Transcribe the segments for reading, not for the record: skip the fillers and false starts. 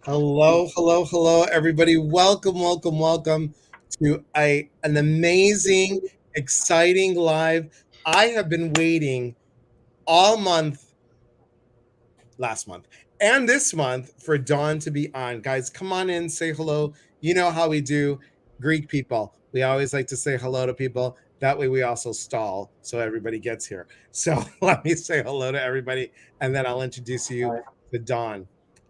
Hello, hello, hello, everybody. Welcome, welcome, welcome to an amazing, exciting live. I have been waiting all month, last month, and this month for Dawn to be on. Guys, come on in, say hello. You know how we do, Greek people. We always like to say hello to people. That way we also stall so everybody gets here. So let me say hello to everybody, and then I'll introduce you Hi. to Dawn.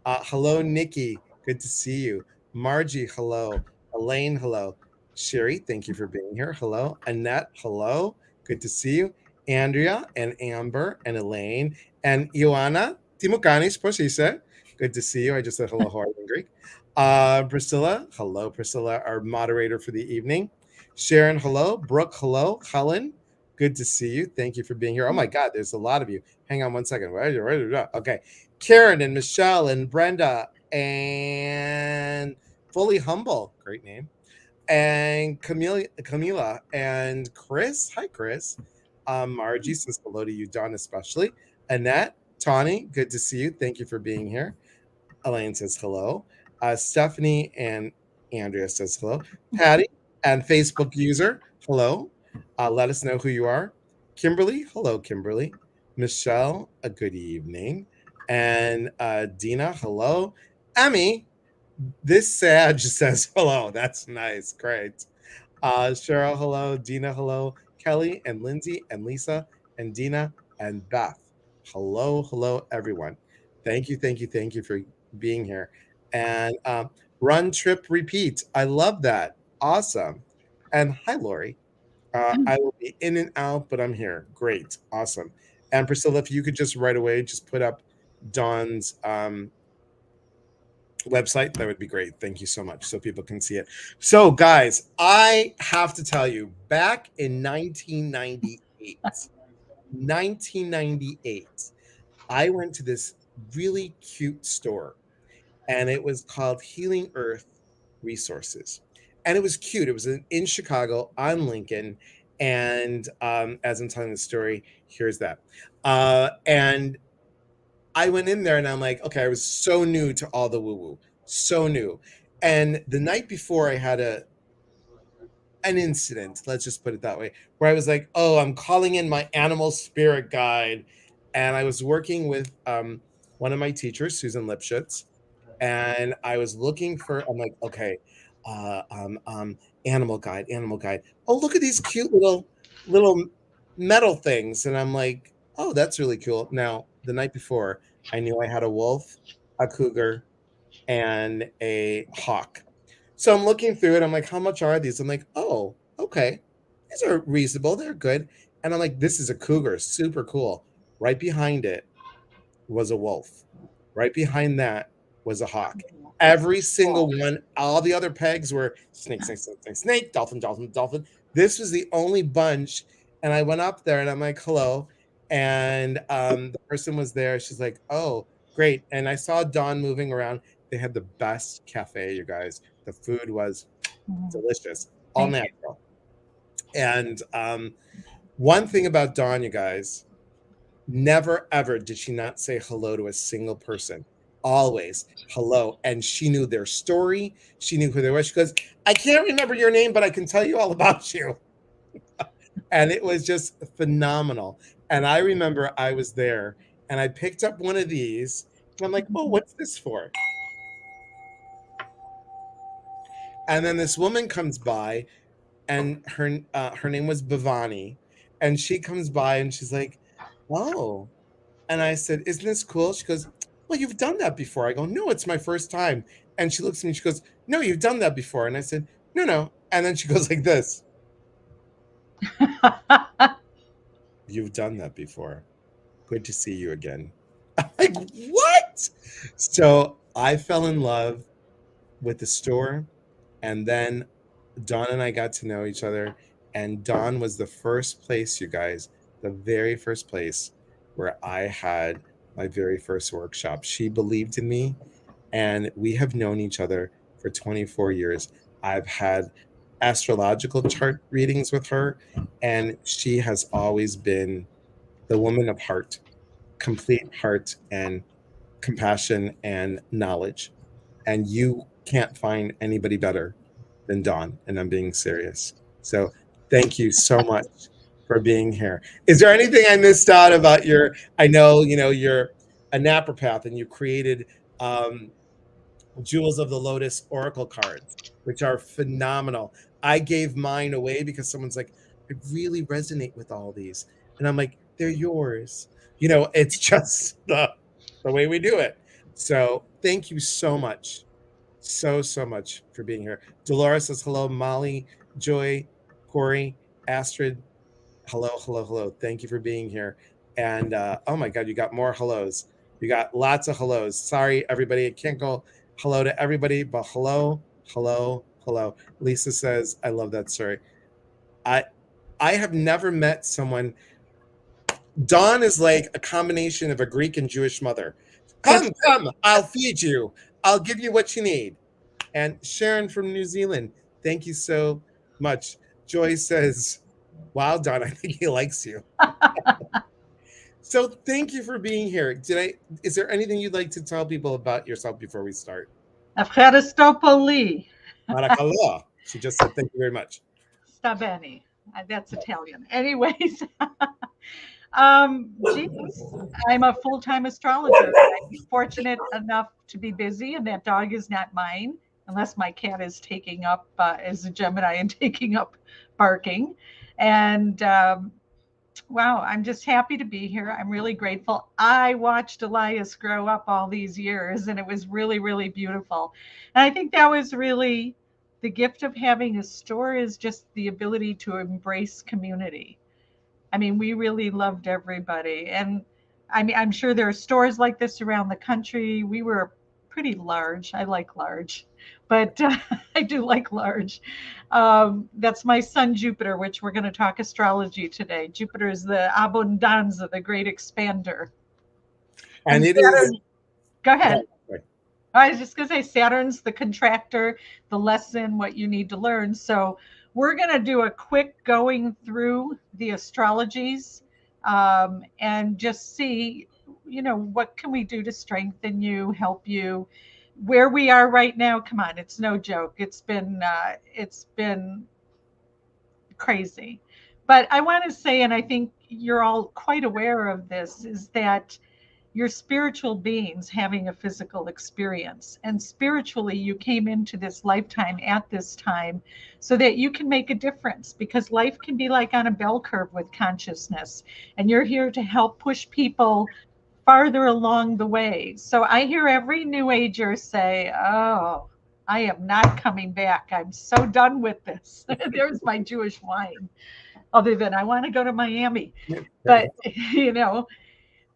Hello, Nikki. Good to see you. Margie, hello. Elaine, hello. Sherry, thank you for being here. Hello. Annette, hello. Good to see you. Andrea and Amber and Elaine and Ioana, Timokanis, Posise. Good to see you. I just said hello, how are you in Greek? Priscilla, hello, Priscilla, our moderator for the evening. Sharon, hello. Brooke, hello. Helen, good to see you. Thank you for being here. Oh my God, there's a lot of you. Hang on one second. Okay. Karen and Michelle and Brenda and Fully Humble, great name. And Camila and Chris. Hi, Chris. Margie says hello to you, Don, especially. Annette, Tawny, good to see you. Thank you for being here. Elaine says hello. Stephanie and Andrea says hello. Patty and Facebook user, hello. Let us know who you are. Kimberly, hello, Kimberly. Michelle, a good evening. And Dina, hello. Emmy, this Sag says hello. That's nice. Great. Cheryl, hello. Dina, hello. Kelly and Lindsay and Lisa and Dina and Beth. Hello, hello, everyone. Thank you, thank you, thank you for being here. And run, trip, repeat. I love that. Awesome. And hi, Lori. I will be in and out, but I'm here. Great. Awesome. And Priscilla, if you could just right away just put up Dawn's website, that would be great. Thank you so much so people can see it. So, guys, I have to tell you, back in 1998, I went to this really cute store and it was called Healing Earth Resources. And it was cute. It was in Chicago on Lincoln. And as I'm telling the story, here's that. And I went in there and I'm like, okay, I was so new to all the woo woo, so new. And the night before, I had an incident, let's just put it that way, where I was like, oh, I'm calling in my animal spirit guide. And I was working with one of my teachers, Susan Lipschitz, and I was looking for, I'm like, okay, uh, um, um, animal guide, animal guide. Oh, look at these cute little metal things. And I'm like, oh, that's really cool. Now, the night before, I knew I had a wolf, a cougar, and a hawk. So I'm looking through it. I'm like, how much are these? I'm like, oh, okay. These are reasonable. They're good. And I'm like, this is a cougar. Super cool. Right behind it was a wolf. Right behind that was a hawk. Every single one, all the other pegs were snake, snake, snake, snake, snake, dolphin, dolphin, dolphin. This was the only bunch. And I went up there and I'm like, hello. And the person was there. She's like, oh, great. And I saw Dawn moving around. They had the best cafe, you guys. The food was delicious, all Thank you. natural. And one thing about Dawn, you guys, never ever did she not say hello to a single person. Always hello. And she knew their story. She knew who they were. She goes, I can't remember your name, but I can tell you all about you. And it was just phenomenal. And I remember I was there and I picked up one of these and I'm like, oh, what's this for? And then this woman comes by and her name was Bhavani. And she comes by and she's like, oh, and I said, isn't this cool? She goes, well, you've done that before. I go, no, it's my first time. And she looks at me, she goes, no, you've done that before. And I said, no, no. And then she goes like this, you've done that before. Good to see you again. I'm like, what? So I fell in love with the store. And then Dawn and I got to know each other. And Dawn was the first place, you guys, the very first place where I had my very first workshop. She believed in me, and we have known each other for 24 years. I've had astrological chart readings with her, and she has always been the woman of heart, complete heart and compassion and knowledge. and you can't find anybody better than Dawn, and I'm being serious. So thank you so much for being here. Is there anything I missed out about your? I know you're a naturopath, and you created um, Jewels of the Lotus Oracle cards, which are phenomenal. I gave mine away because someone's like, I really resonate with all these. And I'm like, they're yours. It's just the way we do it. So thank you so much. So much for being here. Dolores says hello. Molly, Joy, Corey, Astrid, hello. Thank you for being here. And oh my God, you got more hellos. You got lots of hellos. Sorry, everybody. I can't go hello to everybody, but hello. Lisa says, I love that story. I I have never met someone. Dawn is like a combination of a Greek and Jewish mother. That's Come, I'll feed you. I'll give you what you need. And Sharon from New Zealand, thank you so much. Joy says, wow, Dawn, I think he likes you. So thank you for being here. Is there anything you'd like to tell people about yourself before we start? Efcharistopoli. Barakallah. She just said thank you very much. Sta bene. That's Italian. Anyways, geez, I'm a full-time astrologer. I'm fortunate enough to be busy, and that dog is not mine, unless my cat is taking up, as a Gemini and taking up barking. And wow, I'm just happy to be here. I'm really grateful. I watched Elias grow up all these years, and it was really, really beautiful. And I think that was really the gift of having a store, is just the ability to embrace community. I mean, we really loved everybody. And I mean, I'm sure there are stores like this around the country. We were pretty large. I like large, but I do like large. That's my son Jupiter, which we're going to talk astrology today. Jupiter is the abundanza, the great expander. And And it is. Saturn, go ahead. Right. I was just going to say Saturn's the contractor, the lesson, what you need to learn. So we're going to do a quick going through the astrologies, and just see, what can we do to strengthen you, help you. Where we are right now, come on, it's no joke. It's been crazy. But I want to say, and I think you're all quite aware of this, is that you're spiritual beings having a physical experience. And spiritually, you came into this lifetime at this time so that you can make a difference, because life can be like on a bell curve with consciousness. And you're here to help push people farther along the way. So I hear every new ager say, oh, I am not coming back. I'm so done with this. There's my Jewish wine. Other than I want to go to Miami. But, you know,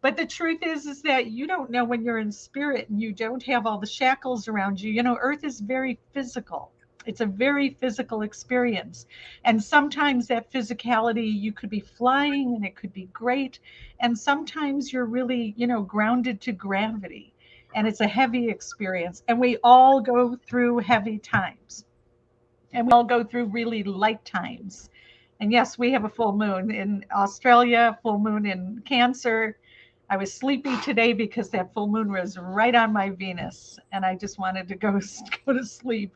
but the truth is that you don't know when you're in spirit and you don't have all the shackles around you. Earth is very physical. It's a very physical experience. And sometimes that physicality, you could be flying and it could be great. And sometimes you're really, grounded to gravity. And it's a heavy experience. And we all go through heavy times. And we all go through really light times. And yes, we have a full moon in Australia, full moon in Cancer. I was sleepy today because that full moon was right on my Venus, and I just wanted to go go to sleep.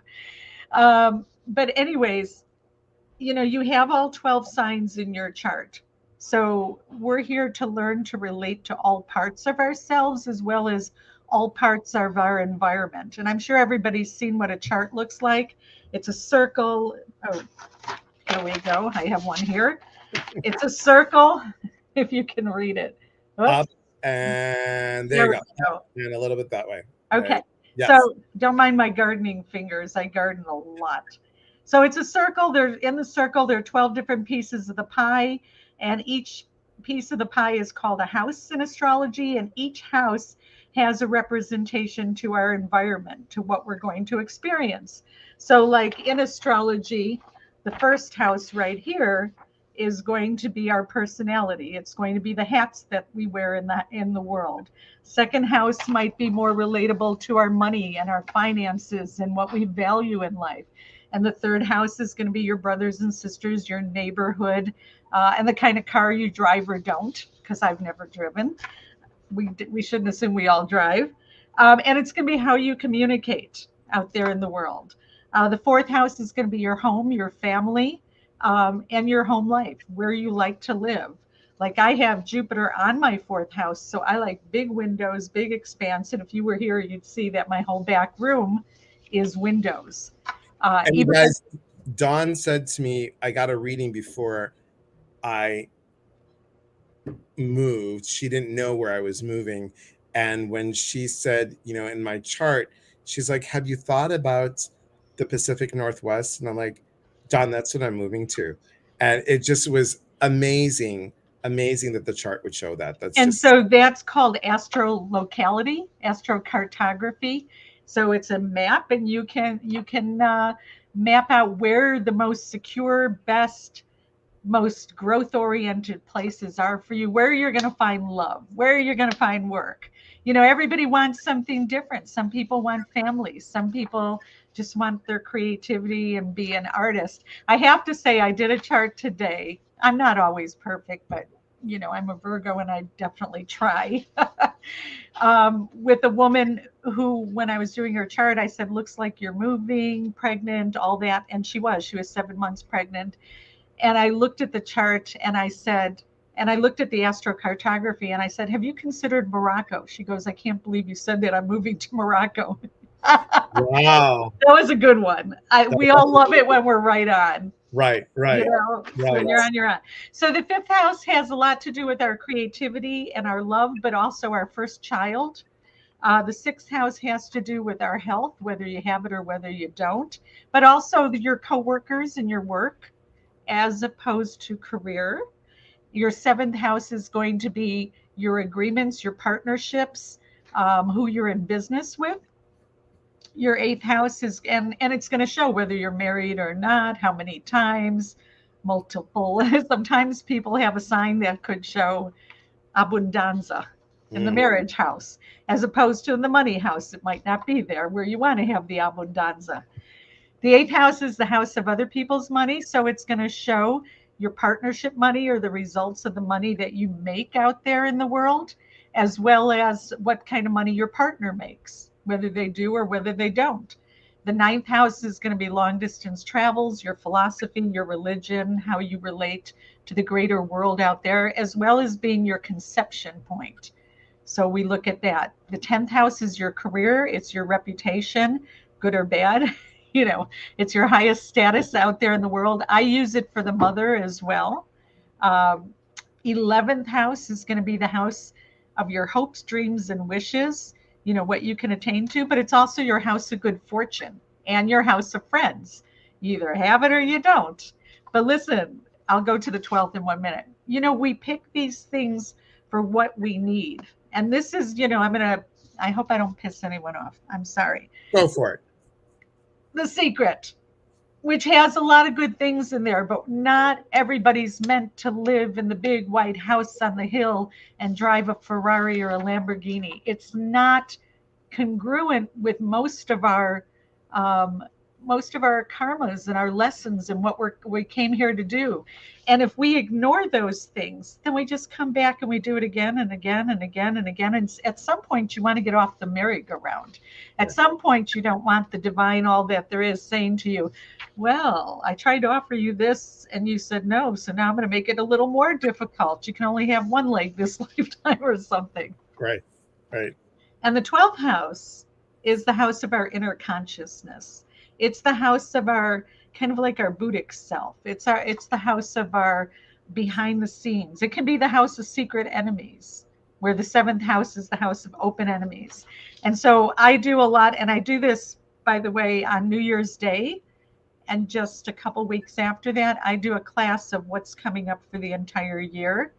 But anyways, you have all 12 signs in your chart. So we're here to learn to relate to all parts of ourselves as well as all parts of our environment. And I'm sure everybody's seen what a chart looks like. It's a circle. Oh, here we go. I have one here. It's a circle, if you can read it. Up Oops. and there There you we go. go. And a little bit that way. Okay. Yes. So don't mind my gardening fingers. I garden a lot. So it's a circle. In the circle, there are 12 different pieces of the pie, and each piece of the pie is called a house in astrology, and each house has a representation to our environment, to what we're going to experience. So like in astrology, the first house right here is going to be our personality. It's going to be the hats that we wear in the world. Second house might be more relatable to our money and our finances and what we value in life. And the third house is going to be your brothers and sisters, your neighborhood, and the kind of car you drive or don't, because I've never driven. We shouldn't assume we all drive. And it's going to be how you communicate out there in the world. The fourth house is going to be your home, your family, and your home life, where you like to live. Like I have Jupiter on my fourth house, so I like big windows, big expanse. And if you were here, you'd see that my whole back room is windows. And you Even guys, Dawn said to me, I got a reading before I moved. She didn't know where I was moving. And when she said, in my chart, she's like, have you thought about the Pacific Northwest? And I'm like, Dawn, that's what I'm moving to. And it just was amazing, amazing that the chart would show that. That's And just so that's called astrolocality, astrocartography. So it's a map, and you can map out where the most secure, best, most growth oriented places are for you, where you're going to find love, where you're going to find work. Everybody wants something different. Some people want families, some people just want their creativity and be an artist. I have to say, I did a chart today. I'm not always perfect, but I'm a Virgo and I definitely try. With a woman who, when I was doing her chart, I said, looks like you're moving, pregnant, all that. And she was 7 months pregnant. And I looked at the chart and I said, and I looked at the astrocartography and I said, have you considered Morocco? She goes, I can't believe you said that. I'm moving to Morocco. That wow. was a good one. We all love it when we're right on. Right, right, When right. you're on, you're on. So the fifth house has a lot to do with our creativity and our love, but also our first child. The sixth house has to do with our health, whether you have it or whether you don't, but also your coworkers and your work as opposed to career. Your seventh house is going to be your agreements, your partnerships, who you're in business with. Your eighth house is, and it's going to show whether you're married or not, how many times, multiple. Sometimes people have a sign that could show abundanza in the Mm, marriage house, as opposed to in the money house. It might not be there where you want to have the abundanza. The eighth house is the house of other people's money. So it's going to show your partnership money or the results of the money that you make out there in the world, as well as what kind of money your partner makes, whether they do or whether they don't. The ninth house is going to be long distance travels, your philosophy, your religion, how you relate to the greater world out there, as well as being your conception point. So we look at that. The 10th house is your career, it's your reputation, good or bad. you know, it's your highest status out there in the world. I use it for the mother as well. Um, 11th house is going to be the house of your hopes, dreams, and wishes, what you can attain to, but it's also your house of good fortune and your house of friends. You either have it or you don't. But listen, I'll go to the 12th in 1 minute. We pick these things for what we need. And this is, I hope I don't piss anyone off. I'm sorry. go for it. The Secret, which has a lot of good things in there, but not everybody's meant to live in the big white house on the hill and drive a Ferrari or a Lamborghini. It's not congruent with um, most of our karmas and our lessons and what we came here to do. And if we ignore those things, then we just come back and we do it again and again and again and again. And at some point, you want to get off the merry-go-round. At Yeah. some point, you don't want the divine, all that there is, saying to you, well, I tried to offer you this and you said no. So now I'm going to make it a little more difficult. You can only have one leg this lifetime or something. Right, right. And the 12th house is the house of our inner consciousness. It's the house of our kind of like our Buddhic self. It's the house of our behind the scenes. It can be the house of secret enemies, where the seventh house is the house of open enemies. And so I do a lot, and I do this, by the way, on New Year's Day. And just a couple weeks after that, I do a class of what's coming up for the entire year.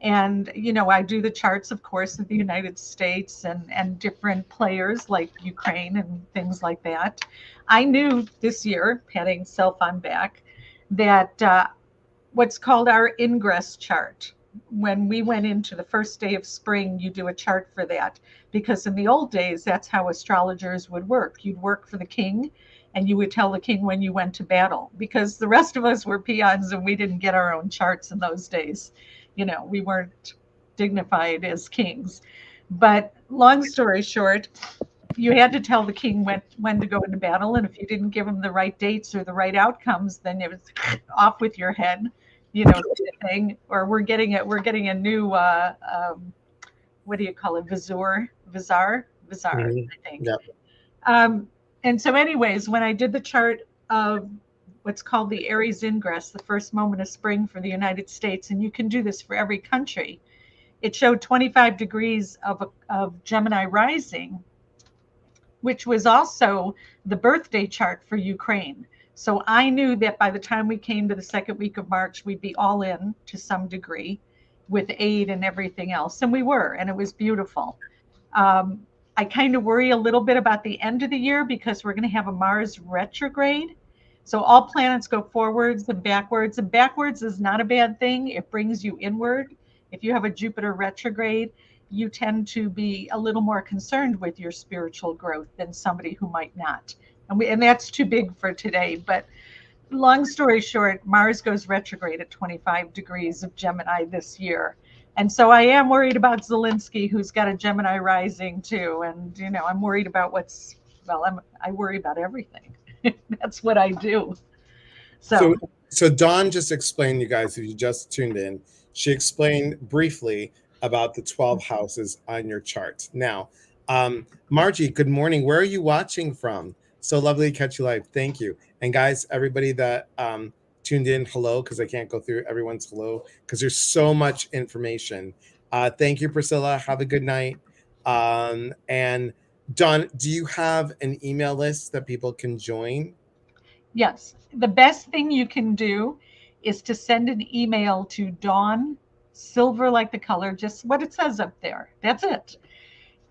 And I do the charts, of course, of the United States and different players like Ukraine and things like that. I knew this year, patting self on back, that what's called our ingress chart, when we went into the first day of spring, you do a chart for that, because in the old days, that's how astrologers would work. You'd work for the king and you would tell the king when you went to battle, because the rest of us were peons and we didn't get our own charts in those days. We weren't dignified as kings. But long story short, you had to tell the king when to go into battle, and if you didn't give him the right dates or the right outcomes, then it was off with your head, kind of thing. Or we're getting a new what do you call it, Vizar, Mhm. I think. Yep. Um, and so, anyways, when I did the chart of what's called the Aries ingress, the first moment of spring for the United States, and you can do this for every country, it showed 25 degrees of Gemini rising, which was also the birthday chart for Ukraine. So I knew that by the time we came to the second week of March, we'd be all in to some degree with aid and everything else. And we were, and it was beautiful. Um, I kind of worry a little bit about the end of the year because we're going to have a Mars retrograde. So all planets go forwards and backwards is not a bad thing. It brings you inward. If you have a Jupiter retrograde, you tend to be a little more concerned with your spiritual growth than somebody who might not. And that's too big for today. But long story short, Mars goes retrograde at 25 degrees of Gemini this year. And so I am worried about Zelensky, who's got a Gemini rising too. And, I'm worried about I worry about everything. That's what I do. So, So, so Dawn just explained, you guys, if you just tuned in, she explained briefly about the 12 houses on your chart. Now, Margie, good morning. Where are you watching from? So lovely to catch you live. Thank you. And guys, everybody that tuned in, hello, because I can't go through everyone's hello because there's so much information. Thank you, Priscilla. Have a good night. And Dawn, do you have an email list that people can join? yes, the best thing you can do is to send an email to Dawn, silver like the color, just what it says up there. That's it.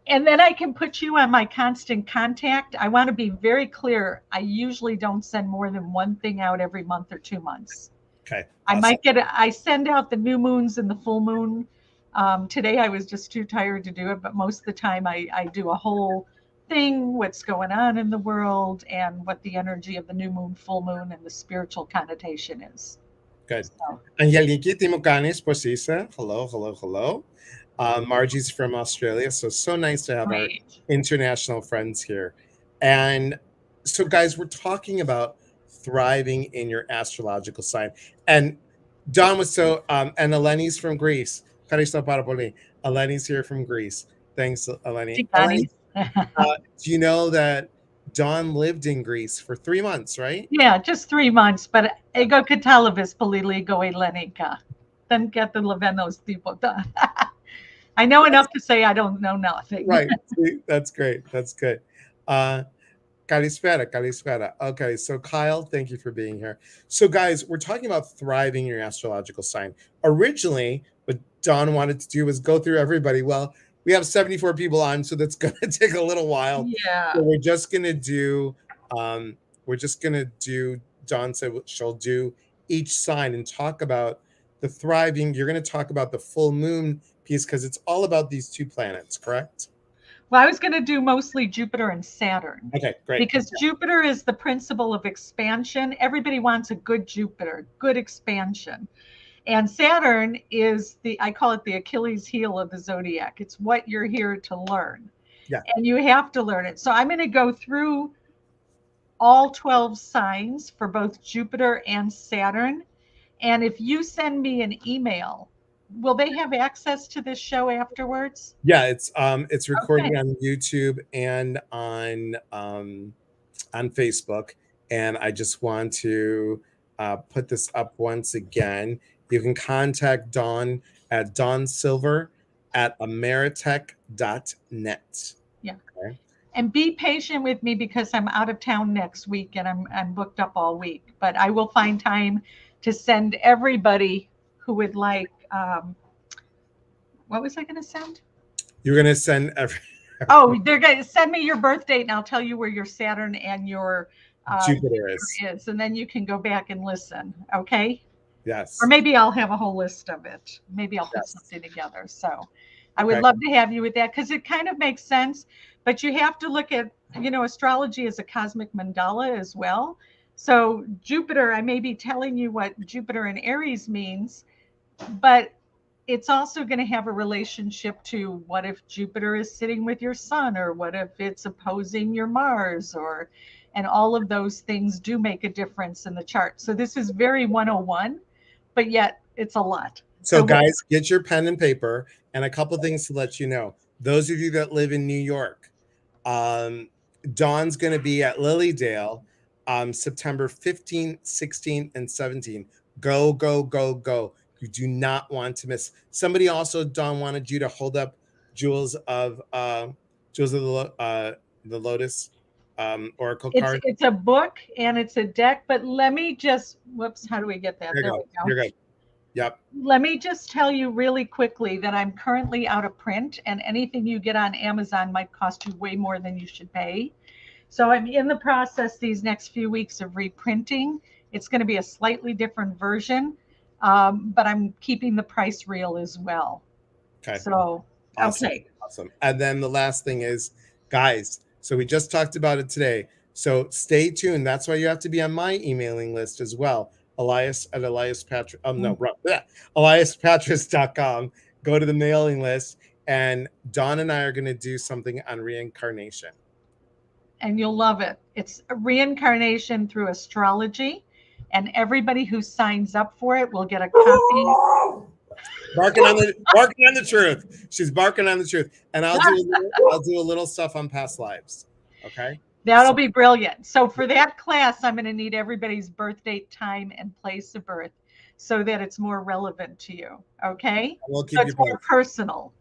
And then I can put you on my constant contact. I want to be very clear. I usually don't send more than one thing out every month or 2 months. Okay, I awesome. might I send out the new moons and the full moon. Today I was just too tired to do it, but most of the time I do a whole thing, what's going on in the world and what the energy of the new moon, full moon, and the spiritual connotation is. Good. So Angeliki Timokanis Posisa. Hello, hello, hello. Margie's from Australia. So nice to have our great. international friends here. And so, guys, we're talking about thriving in your astrological sign. And Don was and Eleni's from Greece. Karisto Parapoli. Eleni's here from Greece. Thanks, Eleni. Eleni, Chikanis. do you know that Don lived in Greece for 3 months, right? Yeah, just 3 months, but ego katalabis paliligo elenika. Then get the Levenos tipo. I know enough to say I don't know nothing. Right. See, that's great. That's good. Uh, Kalispera, Kalispera. Okay, so Kyle, thank you for being here. So, guys, we're talking about thriving your astrological sign. Originally, what Don wanted to do was go through everybody. Well, we have 74 people on, so that's going to take a little while. So Yeah. um, we're just gonna do. Don said she'll do each sign and talk about the thriving. You're going to talk about the full moon piece because it's all about these two planets, correct? Well, I was going to do mostly Jupiter and Saturn Okay, great. because Jupiter is the principle of expansion. Everybody wants a good Jupiter, good expansion. And Saturn is I call it the Achilles heel of the zodiac. It's what you're here to learn. Yeah. And you have to learn it. So I'm going to go through all 12 signs for both Jupiter and Saturn. And if you send me an email, will they have access to this show afterwards? Yeah, it's Okay. recorded on YouTube and on Facebook. And I just want to put this up once again. You can contact Dawn at dawnsilver at ameritech.net. Yeah. Okay. And be patient with me because I'm out of town next week and I'm booked up all week. But I will find time to send everybody who would like. What was I going to send? You're going to send Oh, they're going to send me your birth date, and I'll tell you where your Saturn and your Jupiter is. Jupiter is, and then you can go back and listen. Okay. Or Yes. maybe I'll have a whole list of it. Maybe I'll put Yes. something together. So I would Okay. love to have you with that because it kind of makes sense. But you have to look at, astrology is a cosmic mandala as well. So Jupiter, I may be telling you what Jupiter in Aries means, but it's also going to have a relationship to what if Jupiter is sitting with your sun, or what if it's opposing your Mars, or, and all of those things do make a difference in the chart. So this is very 101, but yet it's a lot. So, So what, guys, get your pen and paper, and a couple things to let you know. Those of you that live in New York, um, Dawn's going to be at Lilydale September 15th, 16th, and 17th. Go, go, go, go. You do not want to miss. Somebody also, Dawn, wanted you to hold up Jewels of the Lotus Oracle card. it's a book and it's a deck, but let me just, whoops, how do we get that? There you There we go. go. You're good. Yep. Let me just tell you really quickly that I'm currently out of print, and anything you get on Amazon might cost you way more than you should pay. So I'm in the process these next few weeks of reprinting. It's going to be a slightly different version, but I'm keeping the price real as well. Okay. So, Awesome. okay. Awesome. And then the last thing is, guys, so we just talked about it today. So stay tuned. That's why you have to be on my emailing list as well. Elias at Elias Patrick. Oh, no, EliasPatris.com. Go to the mailing list. And Dawn and I are going to do something on reincarnation. And you'll love it. It's a reincarnation through astrology, and everybody who signs up for it will get a copy. Barking on the truth. She's barking on the truth. And I'll do a little stuff on past lives. Okay. That'll be brilliant. So for that class, I'm going to need everybody's birth date, time, and place of birth so that it's more relevant to you. Okay. We'll So keep you it's more posted. personal.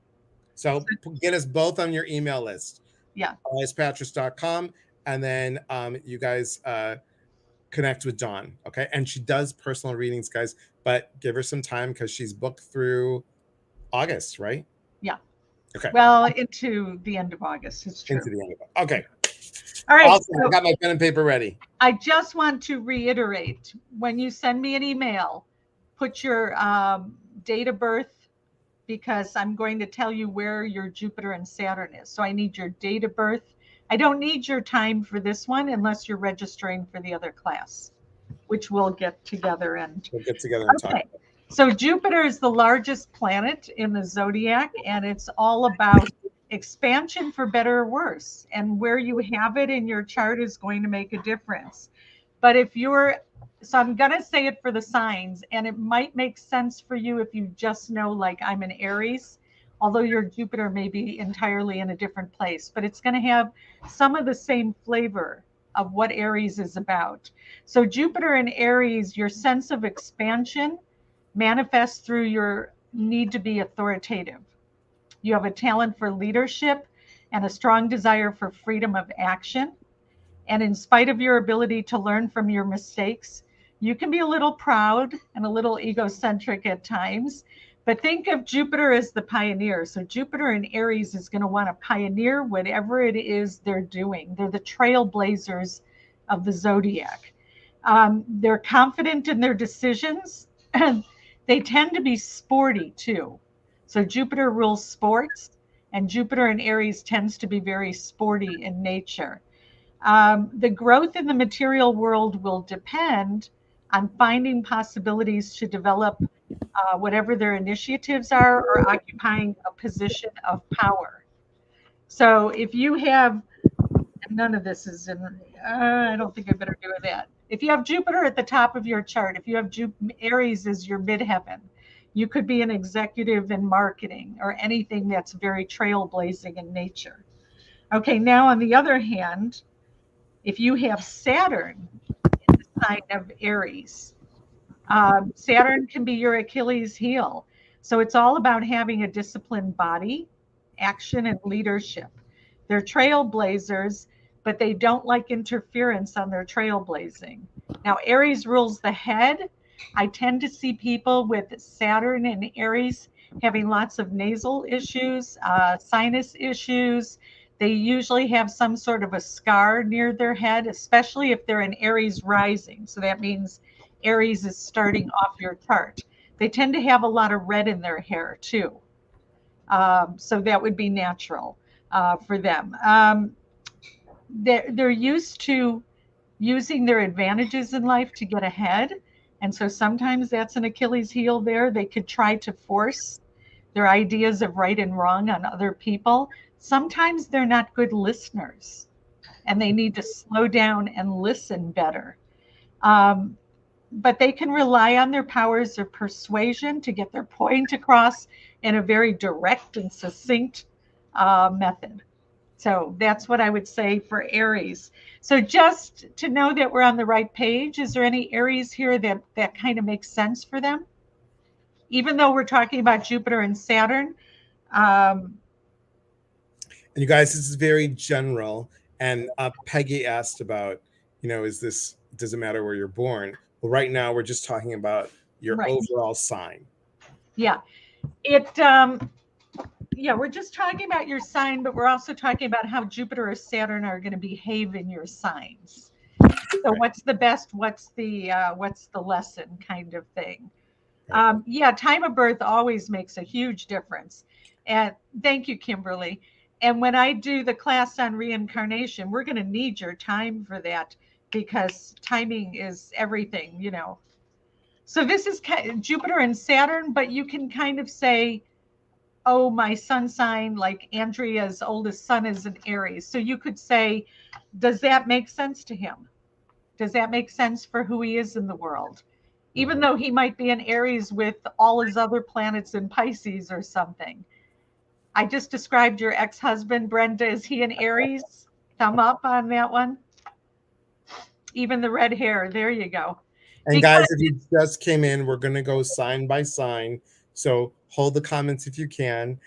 So get us both on your email list. Yeah. EliasPatris.com. And then you guys connect with Dawn. Okay. And she does personal readings, guys, but give her some time because she's booked through August, right? Yeah. Okay. Well, into the end of August. It's true. Into the end of it. Okay. All right. Awesome. So I got my pen and paper ready. I just want to reiterate, when you send me an email, put your date of birth, because I'm going to tell you where your Jupiter and Saturn is. So I need your date of birth. I don't need your time for this one unless you're registering for the other class, which we'll get together and We'll get together and talk. okay. So Jupiter is the largest planet in the zodiac, and it's all about expansion for better or worse. And where you have it in your chart is going to make a difference. But if you're, so I'm going to say it for the signs, and it might make sense for you if you just know, like, I'm an Aries, although your Jupiter may be entirely in a different place, but it's going to have some of the same flavor of what Aries is about. So Jupiter in Aries, your sense of expansion manifests through your need to be authoritative. You have a talent for leadership and a strong desire for freedom of action. And in spite of your ability to learn from your mistakes, you can be a little proud and a little egocentric at times. But think of Jupiter as the pioneer. So Jupiter in Aries is going to want to pioneer whatever it is they're doing. They're the trailblazers of the zodiac. They're confident in their decisions. They tend to be sporty too. So Jupiter rules sports, and Jupiter in Aries tends to be very sporty in nature. The growth in the material world will depend on finding possibilities to develop whatever their initiatives are, or occupying a position of power. So if you have, and none of this is in, I don't think I better do that. If you have Jupiter at the top of your chart, if you have Aries as your midheaven, you could be an executive in marketing or anything that's very trailblazing in nature. Okay, now on the other hand, if you have Saturn in the sign of Aries, Saturn can be your Achilles heel. So it's all about having a disciplined body, action, and leadership. They're trailblazers, but they don't like interference on their trailblazing. Now, Aries rules the head. I tend to see people with Saturn and Aries having lots of nasal issues, sinus issues. They usually have some sort of a scar near their head, especially if they're in Aries rising. So that means Aries is starting off your chart. They tend to have a lot of red in their hair too. So that would be natural for them. They're used to using their advantages in life to get ahead. And so sometimes that's an Achilles heel there. They could try to force their ideas of right and wrong on other people, sometimes they're not good listeners and they need to slow down and listen better. Um, but they can rely on their powers of persuasion to get their point across in a very direct and succinct method. So that's what I would say for Aries. So just to know that we're on the right page, is there any Aries here that kind of makes sense for them? Even though we're talking about Jupiter and Saturn, um, And you guys, this is very general. And Peggy asked about, is this, does it matter where you're born? Well, right now we're just talking about your right? overall sign. Yeah, it. Yeah, we're just talking about your sign, but we're also talking about how Jupiter or Saturn are going to behave in your signs. So Right. what's the best? What's the lesson kind of thing? Right. Yeah, time of birth always makes a huge difference. And thank you, Kimberly. And when I do the class on reincarnation, we're going to need your time for that because timing is everything. So this is Jupiter and Saturn, but you can kind of say, oh, my sun sign, like Andrea's oldest son is an Aries. So you could say, does that make sense to him? Does that make sense for who he is in the world? Even though he might be an Aries with all his other planets in Pisces or something. I just described your ex husband, Brenda. Is he an Aries? Thumb up on that one. Even the red hair. There you go. And Because guys, if you just came in, we're going to go sign by sign. So hold the comments if you can,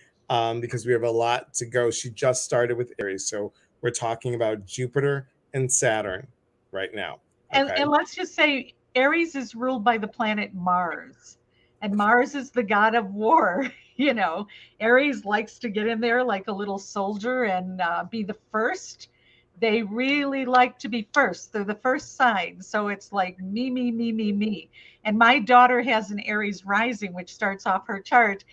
because we have a lot to go. She just started with Aries. So we're talking about Jupiter and Saturn right now. and, Okay. and let's just say Aries is ruled by the planet Mars. And Mars is the god of war. Aries likes to get in there like a little soldier and be the first. They really like to be first. They're the first sign. So it's like me, me, me, me, me. And my daughter has an Aries rising, which starts off her chart.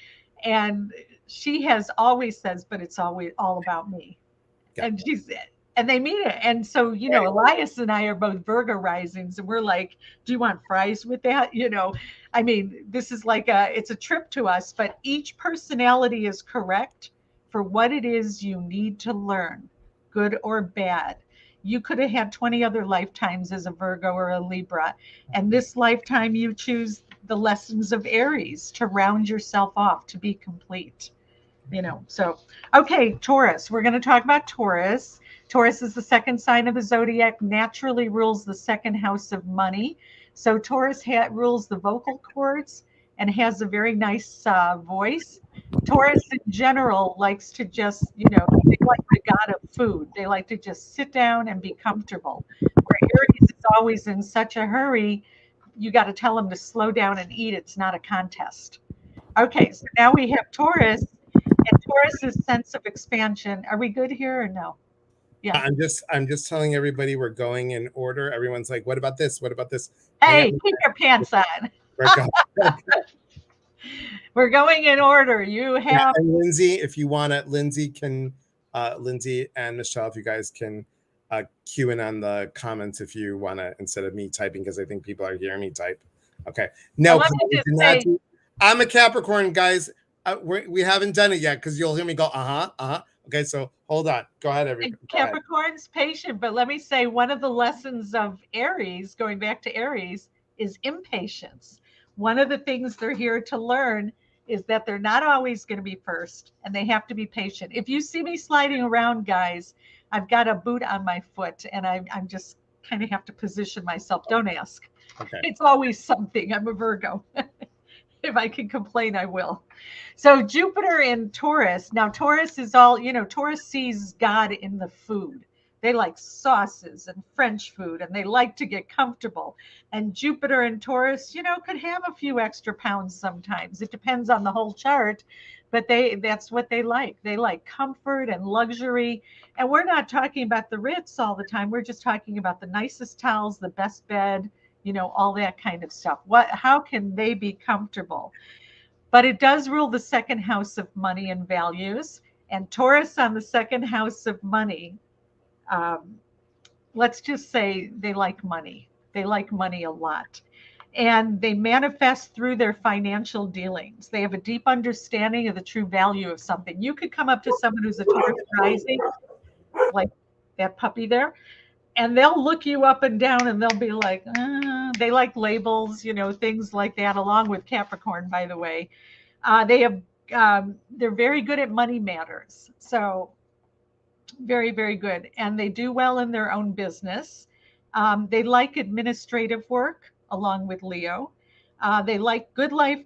And she has always says, but it's always all about me. Yeah. And they mean it. And so, Elias and I are both Virgo risings, and we're like, do you want fries with that? I mean, this is like it's a trip to us, but each personality is correct for what it is you need to learn, good or bad. You could have had 20 other lifetimes as a Virgo or a Libra, and this lifetime you choose the lessons of Aries to round yourself off to be complete. So okay, Taurus. We're going to talk about Taurus. Taurus is the second sign of the zodiac, naturally rules the second house of money. So Taurus rules the vocal cords and has a very nice voice. Taurus in general likes to just, they like the god of food. They like to just sit down and be comfortable. Where Aries is always in such a hurry, you got to tell them to slow down and eat. It's not a contest. Okay, so now we have Taurus and Taurus's sense of expansion. Are we good here or no? Yeah. I'm just telling everybody we're going in order. Everyone's like, what about this? What about this? Hang Hey, on. keep your pants on. We're going. We're going in order. You Yeah, have, and Lindsay, if you want it, Lindsay and Michelle, if you guys can cue in on the comments if you want to, instead of me typing, because I think people are hearing me type. Okay. No, let me we just did not say, do, I'm a Capricorn, guys. We haven't done it yet because you'll hear me go, uh-huh, uh-huh. Okay, so hold on. Go ahead, everybody. Go ahead. Capricorn's patient, but let me say one of the lessons of Aries, going back to Aries, is impatience. One of the things they're here to learn is that they're not always going to be first and they have to be patient. If you see me sliding around, guys, I've got a boot on my foot and I'm just kind of have to position myself. Don't ask. Okay. It's always something. I'm a Virgo. If I can complain, I will. So Jupiter in Taurus. Now Taurus is all, Taurus sees God in the food. They like sauces and French food and they like to get comfortable. And Jupiter in Taurus, could have a few extra pounds sometimes. It depends on the whole chart, but that's what they like. They like comfort and luxury. And we're not talking about the Ritz all the time. We're just talking about the nicest towels, the best bed, all that kind of stuff. How can they be comfortable? But it does rule the second house of money and values. And Taurus on the second house of money, um, let's just say they like money. They like money a lot. And they manifest through their financial dealings. They have a deep understanding of the true value of something. You could come up to someone who's a Taurus rising, like that puppy there, and they'll look you up and down and they'll be like, they like labels, things like that, along with Capricorn, by the way. They're very good at money matters. So very, very good. And they do well in their own business. They like administrative work along with Leo. They like good life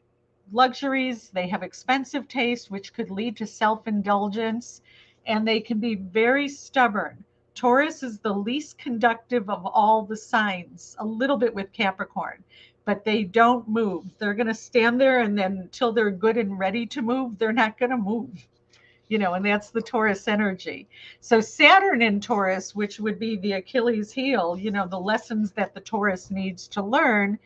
luxuries. They have expensive taste, which could lead to self indulgence. And they can be very stubborn. Taurus is the least conductive of all the signs, a little bit with Capricorn, but they don't move. They're going to stand there, and then until they're good and ready to move, they're not going to move. And that's the Taurus energy. So Saturn in Taurus, which would be the Achilles heel, the lessons that the Taurus needs to learn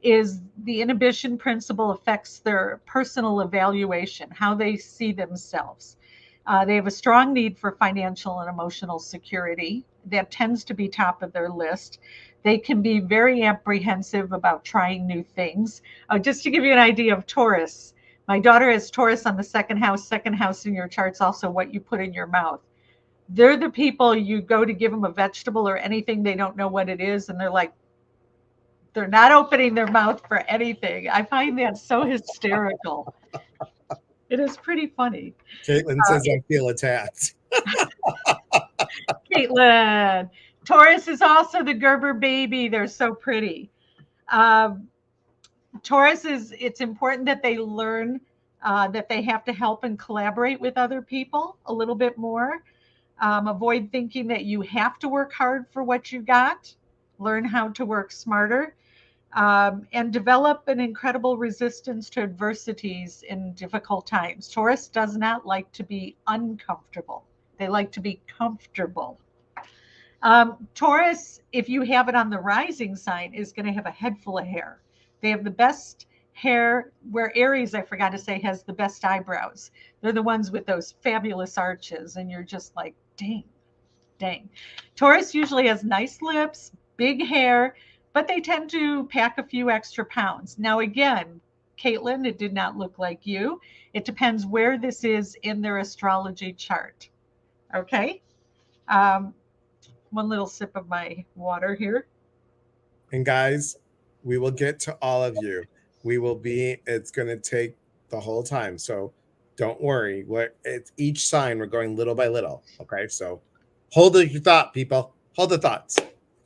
is the inhibition principle affects their personal evaluation, how they see themselves. They have a strong need for financial and emotional security. That tends to be top of their list. They can be very apprehensive about trying new things. Just to give you an idea of Taurus, my daughter has Taurus on the second house. Second house in your chart's also what you put in your mouth. They're the people you go to give them a vegetable or anything, they don't know what it is, and they're not opening their mouth for anything. I find that so hysterical. It is pretty funny. Caitlin says I feel attacked. Caitlin, Taurus is also the Gerber baby. They're so pretty. Um, Taurus it's important that they learn that they have to help and collaborate with other people a little bit more. Avoid thinking that you have to work hard for what you got. Learn how to work smarter. And develop an incredible resistance to adversities in difficult times. Taurus does not like to be uncomfortable. They like to be comfortable. Taurus, if you have it on the rising sign, is going to have a head full of hair. They have the best hair, where Aries, I forgot to say, has the best eyebrows. They're the ones with those fabulous arches, and you're just like, dang, dang. Taurus usually has nice lips, big hair, but they tend to pack a few extra pounds. Now, again, Caitlin, it did not look like you. It depends where this is in their astrology chart. Okay? One little sip of my water here. And guys, we will get to all of you. It's going to take the whole time. So don't worry. It's each sign, we're going little by little. Okay. So hold your thought, people. Hold the thoughts.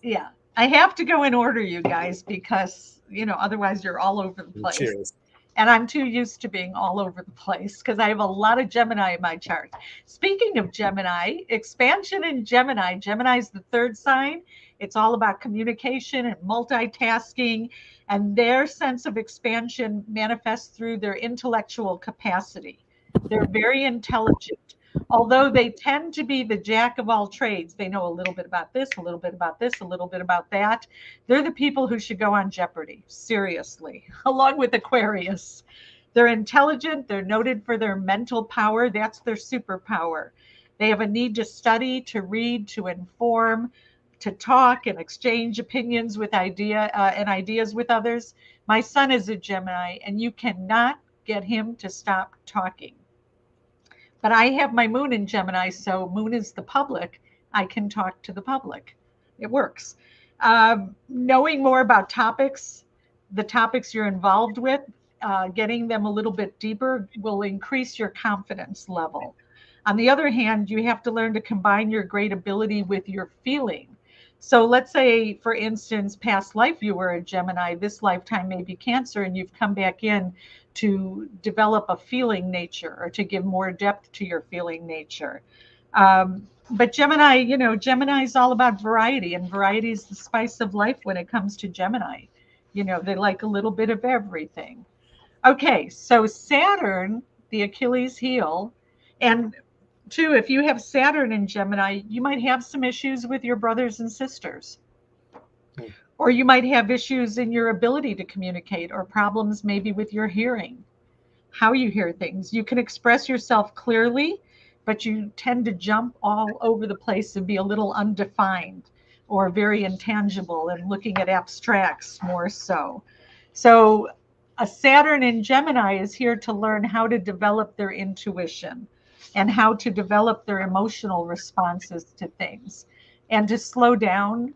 Yeah. I have to go in order, you guys, because, otherwise you're all over the place. Cheers. And I'm too used to being all over the place because I have a lot of Gemini in my chart. Speaking of Gemini, expansion in Gemini. Gemini is the third sign. It's all about communication and multitasking, and their sense of expansion manifests through their intellectual capacity. They're very intelligent. Although they tend to be the jack of all trades, they know a little bit about this, a little bit about this, a little bit about that. They're the people who should go on Jeopardy, seriously, along with Aquarius. They're intelligent. They're noted for their mental power. That's their superpower. They have a need to study, to read, to inform, to talk and exchange opinions with ideas with others. My son is a Gemini, and you cannot get him to stop talking. But I have my moon in Gemini, so moon is the public. I can talk to the public. It works. Knowing more about the topics you're involved with, getting them a little bit deeper will increase your confidence level. On the other hand, you have to learn to combine your great ability with your feeling. So let's say, for instance, past life you were a Gemini, this lifetime may be Cancer, and you've come back in to develop a feeling nature or to give more depth to your feeling nature. But Gemini, Gemini is all about variety, and variety is the spice of life when it comes to Gemini. They like a little bit of everything. Okay, so Saturn, the Achilles heel, and two, if you have Saturn in Gemini, you might have some issues with your brothers and sisters. Or you might have issues in your ability to communicate, or problems maybe with your hearing, how you hear things. You can express yourself clearly, but you tend to jump all over the place and be a little undefined or very intangible and looking at abstracts more so. So a Saturn in Gemini is here to learn how to develop their intuition and how to develop their emotional responses to things and to slow down,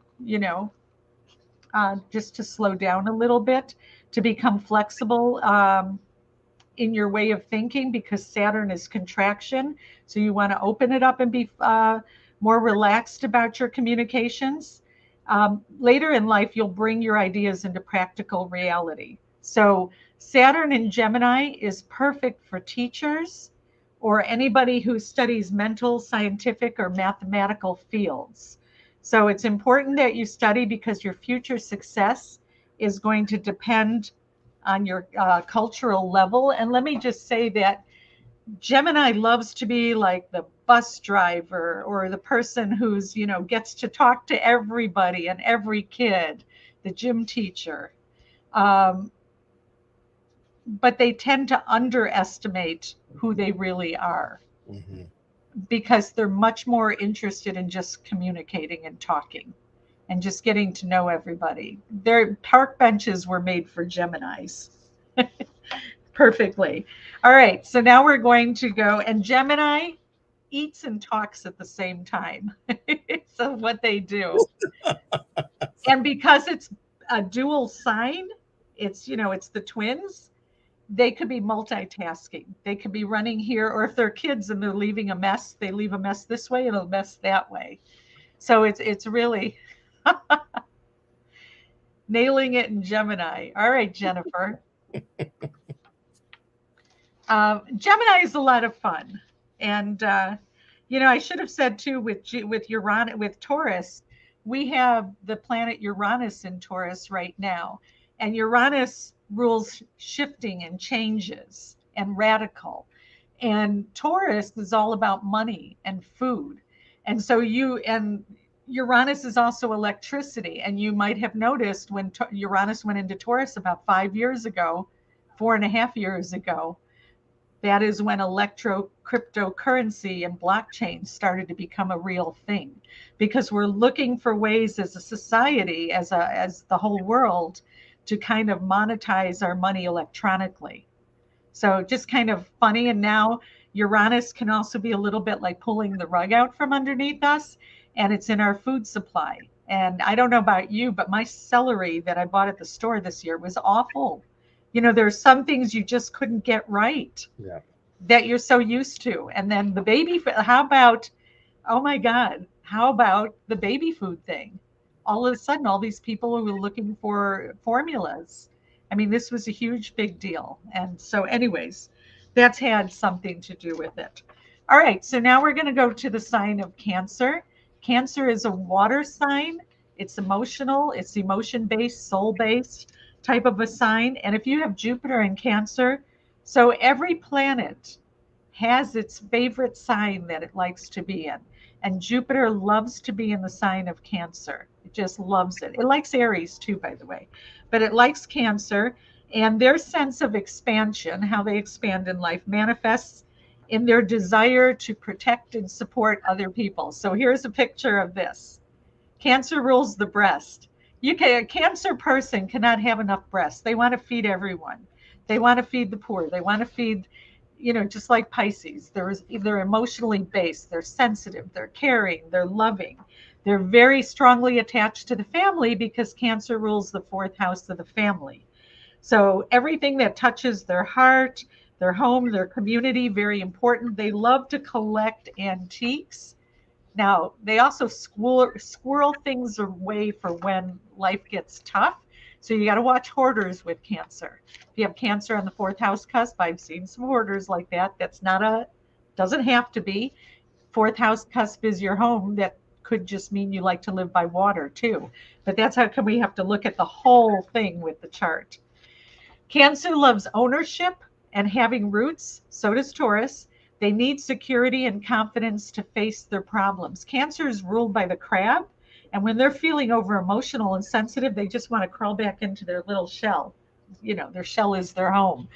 just to slow down a little bit, to become flexible. In your way of thinking, because Saturn is contraction. So you want to open it up and be more relaxed about your communications. Later in life, you'll bring your ideas into practical reality. So Saturn in Gemini is perfect for teachers or anybody who studies mental, scientific, or mathematical fields. So it's important that you study because your future success is going to depend on your cultural level. And let me just say that Gemini loves to be like the bus driver or the person who's, gets to talk to everybody and every kid, the gym teacher. Um, but they tend to underestimate who they really are Mm-hmm. because they're much more interested in just communicating and talking and just getting to know everybody. Their park benches were made for Geminis. Perfectly. All right. So now we're going to go, and Gemini eats and talks at the same time. So what they do. And because it's a dual sign, it's the twins, they could be multitasking. They could be running here, or if they're kids and they're leaving a mess, they leave a mess this way and a mess that way. So it's really nailing it in Gemini. All right, Jennifer. Gemini is a lot of fun, and I should have said too with Uranus with Taurus, we have the planet Uranus in Taurus right now, and Uranus rules shifting and changes and radical, and Taurus is all about money and food, and so Uranus is also electricity, and you might have noticed when Uranus went into Taurus about 5 years ago, 4.5 years ago, that is when electro cryptocurrency and blockchain started to become a real thing, because we're looking for ways as a society, as the whole world, to kind of monetize our money electronically. So just kind of funny. And now Uranus can also be a little bit like pulling the rug out from underneath us, and it's in our food supply. And I don't know about you, but my celery that I bought at the store this year was awful. There's some things you just couldn't get right Yeah. that you're so used to. And then the baby, how about, oh my God, how about the baby food thing? All of a sudden, all these people who were looking for formulas. I mean, this was a huge, big deal. And so, anyways, that's had something to do with it. All right, so now we're going to go to the sign of Cancer. Cancer is a water sign. It's emotional, it's emotion based, soul based type of a sign. And if you have Jupiter in Cancer, so every planet has its favorite sign that it likes to be in. And Jupiter loves to be in the sign of Cancer. It just loves it. It likes Aries too, by the way, but it likes Cancer. And their sense of expansion, how they expand in life, manifests in their desire to protect and support other people. So here's a picture of this. Cancer rules the breast. A cancer person cannot have enough breasts. They want to feed everyone. They want to feed the poor. They want to feed, just like Pisces. They're emotionally based. They're sensitive. They're caring. They're loving. They're very strongly attached to the family because Cancer rules the fourth house of the family. So everything that touches their heart, their home, their community, very important. They love to collect antiques. Now, they also squirrel things away for when life gets tough. So you got to watch hoarders with Cancer. If you have Cancer on the fourth house cusp, I've seen some hoarders like that. Doesn't have to be. Fourth house cusp is your home. That could just mean you like to live by water too. But that's how come we have to look at the whole thing with the chart. Cancer loves ownership and having roots. So does Taurus. They need security and confidence to face their problems. Cancer is ruled by the crab. And when they're feeling over emotional and sensitive, they just want to crawl back into their little shell. Their shell is their home.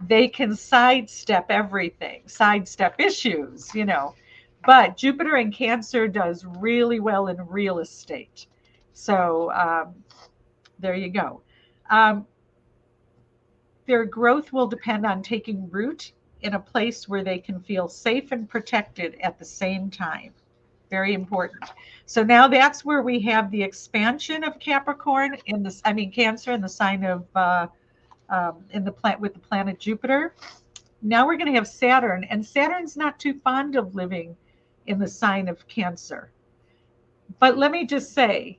They can sidestep everything, sidestep issues. But Jupiter in Cancer does really well in real estate. So there you go. Um, their growth will depend on taking root in a place where they can feel safe and protected at the same time. Very important. So now that's where we have the expansion of Capricorn in this, I mean, Cancer in the sign of, in the plant with the planet Jupiter. Now we're going to have Saturn, and Saturn's not too fond of living in the sign of Cancer. But let me just say,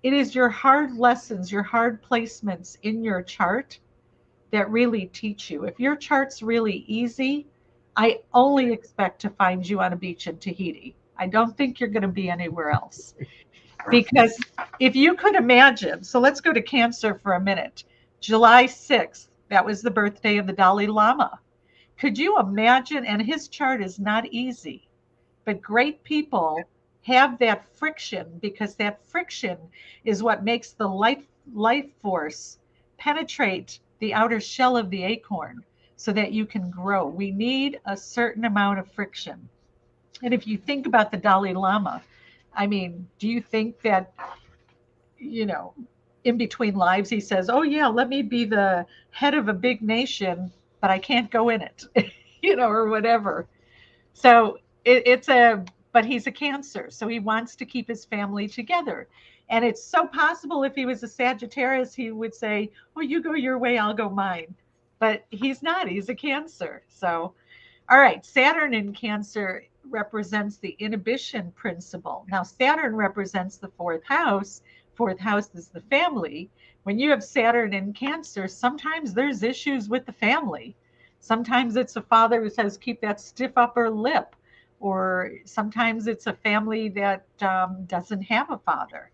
it is your hard lessons, your hard placements in your chart that really teach you. If your chart's really easy, I only expect to find you on a beach in Tahiti. I don't think you're going to be anywhere else. Because if you could imagine, so let's go to Cancer for a minute. July 6th, that was the birthday of the Dalai Lama. Could you imagine? And his chart is not easy, but great people have that friction, because that friction is what makes the life force penetrate the outer shell of the acorn so that you can grow. We need a certain amount of friction. And if you think about the Dalai Lama, I mean, do you think that, you know, in between lives, he says, oh, yeah, let me be the head of a big nation, but I can't go in it, or whatever. So it's but he's a Cancer, so he wants to keep his family together. And it's so possible if he was a Sagittarius, he would say, oh, you go your way, I'll go mine. But he's not, he's a Cancer. So, all right, Saturn in Cancer represents the inhibition principle. Now, Saturn represents the fourth house. Fourth house is the family. When you have Saturn in Cancer, sometimes there's issues with the family. Sometimes it's a father who says, keep that stiff upper lip. Or sometimes it's a family that doesn't have a father.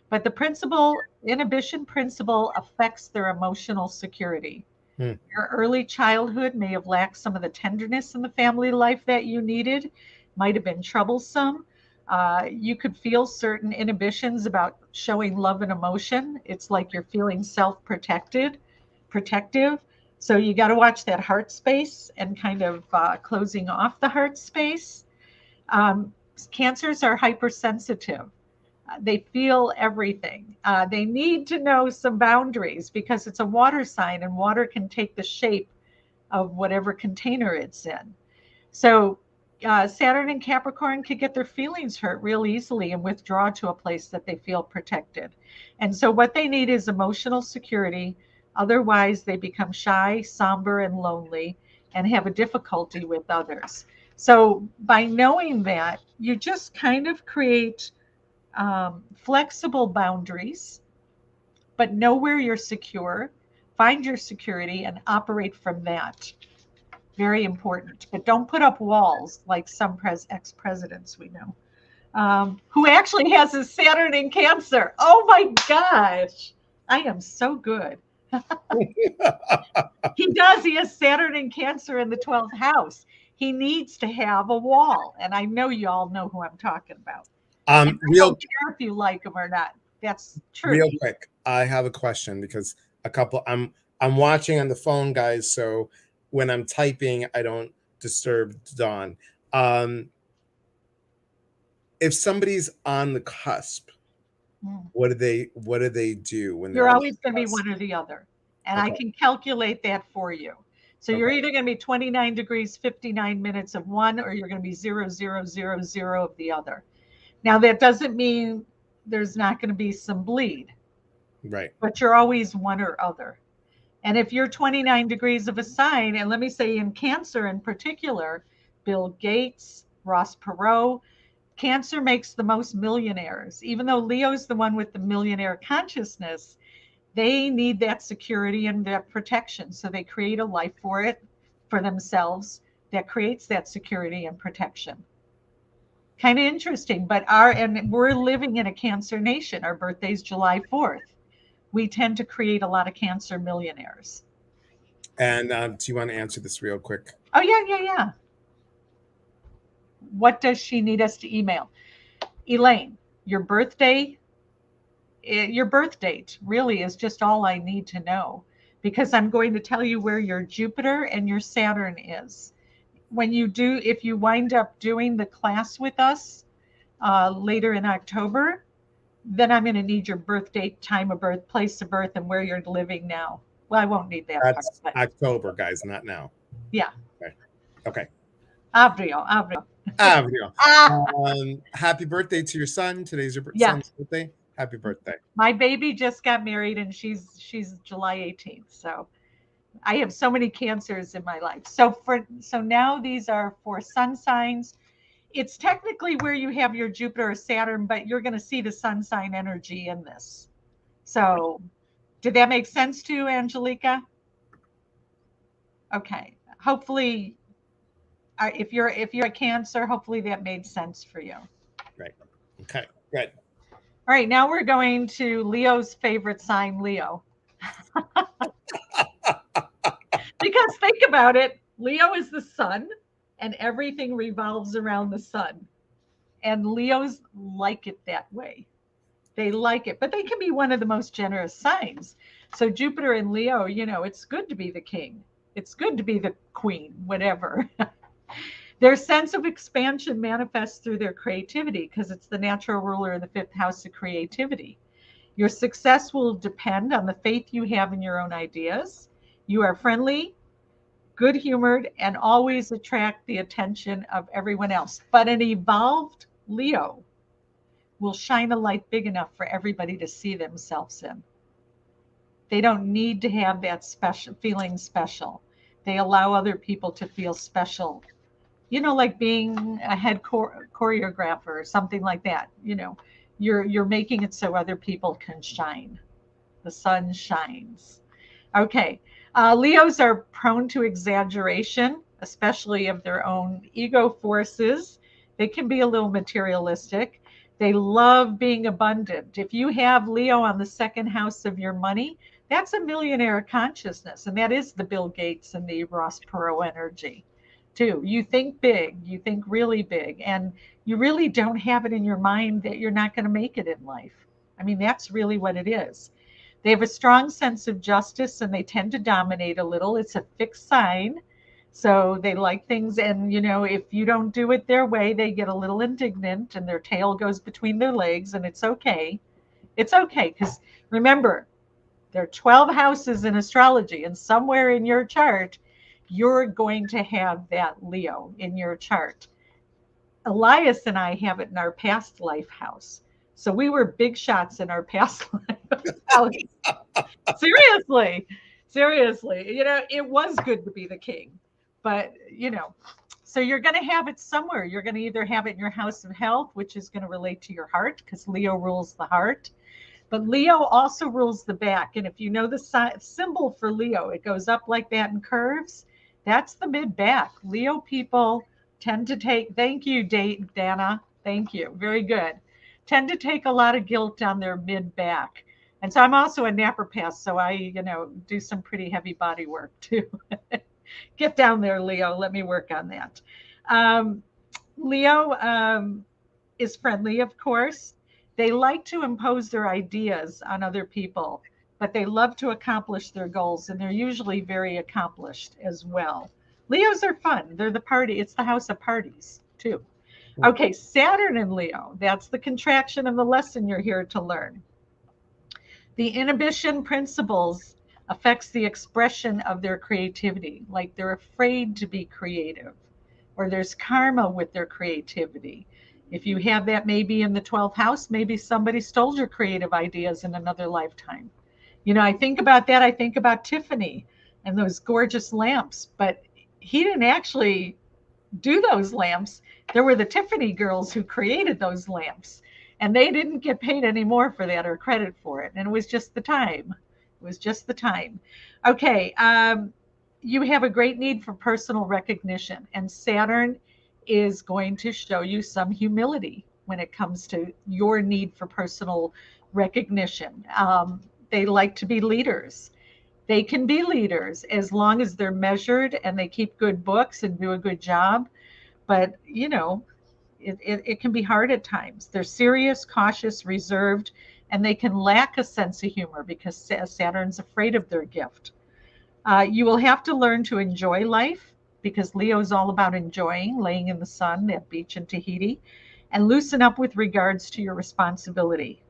But the inhibition principle affects their emotional security. Hmm. Your early childhood may have lacked some of the tenderness in the family life that you needed, might have been troublesome. You could feel certain inhibitions about showing love and emotion. It's like you're feeling protective. So you got to watch that heart space and kind of closing off the heart space. Cancers are hypersensitive. They feel everything. They need to know some boundaries because it's a water sign, and water can take the shape of whatever container it's in. So Saturn and Capricorn could get their feelings hurt real easily and withdraw to a place that they feel protected. And so what they need is emotional security. Otherwise, they become shy, somber, and lonely and have a difficulty with others. So by knowing that, you just kind of create flexible boundaries, but know where you're secure, find your security, and operate from that. Very important. But don't put up walls like some ex-presidents we know, who actually has a Saturn in Cancer. Oh my gosh, I am so good. He does. He has Saturn in Cancer in the 12th house. He needs to have a wall. And I know you all know who I'm talking about. And I don't care if you like him or not. That's true. Real quick, I have a question because I'm watching on the phone, guys, so when I'm typing, I don't disturb Dawn. If somebody's on the cusp, what do they do when they're You're on always the going to be cusp? one or the other. And Okay. I can calculate that for you. So you're either going to be 29 degrees, 59 minutes of one, or you're going to be 0, 0, 0, 0 of the other. Now, that doesn't mean there's not going to be some bleed, Right. but you're always one or other. And if you're 29 degrees of a sign, and let me say in Cancer in particular, Bill Gates, Ross Perot, Cancer makes the most millionaires. Even though Leo's the one with the millionaire consciousness, they need that security and that protection. So they create a life for themselves that creates that security and protection. Kind of interesting, but we're living in a Cancer nation. Our birthday's July 4th. We tend to create a lot of Cancer millionaires. And do you want to answer this real quick? Oh, yeah. What does she need us to email? Elaine, your birth date really is just all I need to know, because I'm going to tell you where your Jupiter and your Saturn is. If you wind up doing the class with us later in October, then I'm going to need your birth date, time of birth, place of birth, and where you're living now. Well, I won't need that part, That's but October, guys, not now. yeah. Okay. Okay. Abril, Abril. Video. Ah, Happy birthday to your son. Today's your son's yes. birthday. Happy birthday. My baby just got married and she's July 18th. So I have so many cancers in my life. So now these are for sun signs. It's technically where you have your Jupiter or Saturn, but you're going to see the sun sign energy in this. So did that make sense to you, Angelica? Okay. Hopefully, if you're a Cancer, hopefully that made sense for you. Right. Okay. Good. All right, now we're going to Leo's favorite sign, Leo. Because think about it, Leo is the sun, and everything revolves around the sun. And Leos like it that way. They like it, but they can be one of the most generous signs. So Jupiter in Leo, it's good to be the king. It's good to be the queen, whatever. Their sense of expansion manifests through their creativity because it's the natural ruler of the fifth house of creativity. Your success will depend on the faith you have in your own ideas. You are friendly, good humored, and always attract the attention of everyone else. But an evolved Leo will shine a light big enough for everybody to see themselves in. They don't need to have that special feeling special. They allow other people to feel special. Like being a head choreographer or something like that. You're making it so other people can shine. The sun shines. Okay. Leos are prone to exaggeration, especially of their own ego forces. They can be a little materialistic. They love being abundant. If you have Leo on the second house of your money, that's a millionaire consciousness. And that is the Bill Gates and the Ross Perot energy, too. You think big, you think really big, and you really don't have it in your mind that you're not going to make it in life. I mean, that's really what it is. They have a strong sense of justice and they tend to dominate a little. It's a fixed sign. So they like things. And, if you don't do it their way, they get a little indignant and their tail goes between their legs. And it's okay. It's okay. Because remember, there are 12 houses in astrology, and somewhere in your chart, you're going to have that Leo in your chart. Elias and I have it in our past life house. So we were big shots in our past life house. Seriously, seriously, it was good to be the king, but so you're going to have it somewhere. You're going to either have it in your house of health, which is going to relate to your heart because Leo rules the heart, but Leo also rules the back. And if you know the symbol for Leo, it goes up like that and curves. That's the mid back. Leo people tend to take, thank you, Dana. Thank you. Very good. Tend to take a lot of guilt on their mid back. And so I'm also a napropath, so I, do some pretty heavy body work too. Get down there, Leo. Let me work on that. Leo is friendly, of course. They like to impose their ideas on other people, but they love to accomplish their goals, and they're usually very accomplished as well. Leos are fun. They're the party. It's the house of parties, too. Okay, Saturn in Leo. That's the contraction of the lesson you're here to learn. The inhibition principles affects the expression of their creativity, like they're afraid to be creative, or there's karma with their creativity. If you have that maybe in the 12th house, maybe somebody stole your creative ideas in another lifetime. I think about that. I think about Tiffany and those gorgeous lamps, but he didn't actually do those lamps. There were the Tiffany girls who created those lamps, and they didn't get paid any more for that or credit for it. And it was just the time. It was just the time. Okay. You have a great need for personal recognition, and Saturn is going to show you some humility when it comes to your need for personal recognition. They like to be leaders. They can be leaders as long as they're measured and they keep good books and do a good job. But, it can be hard at times. They're serious, cautious, reserved, and they can lack a sense of humor because Saturn's afraid of their gift. You will have to learn to enjoy life because Leo is all about enjoying, laying in the sun, that beach in Tahiti, and loosen up with regards to your responsibility.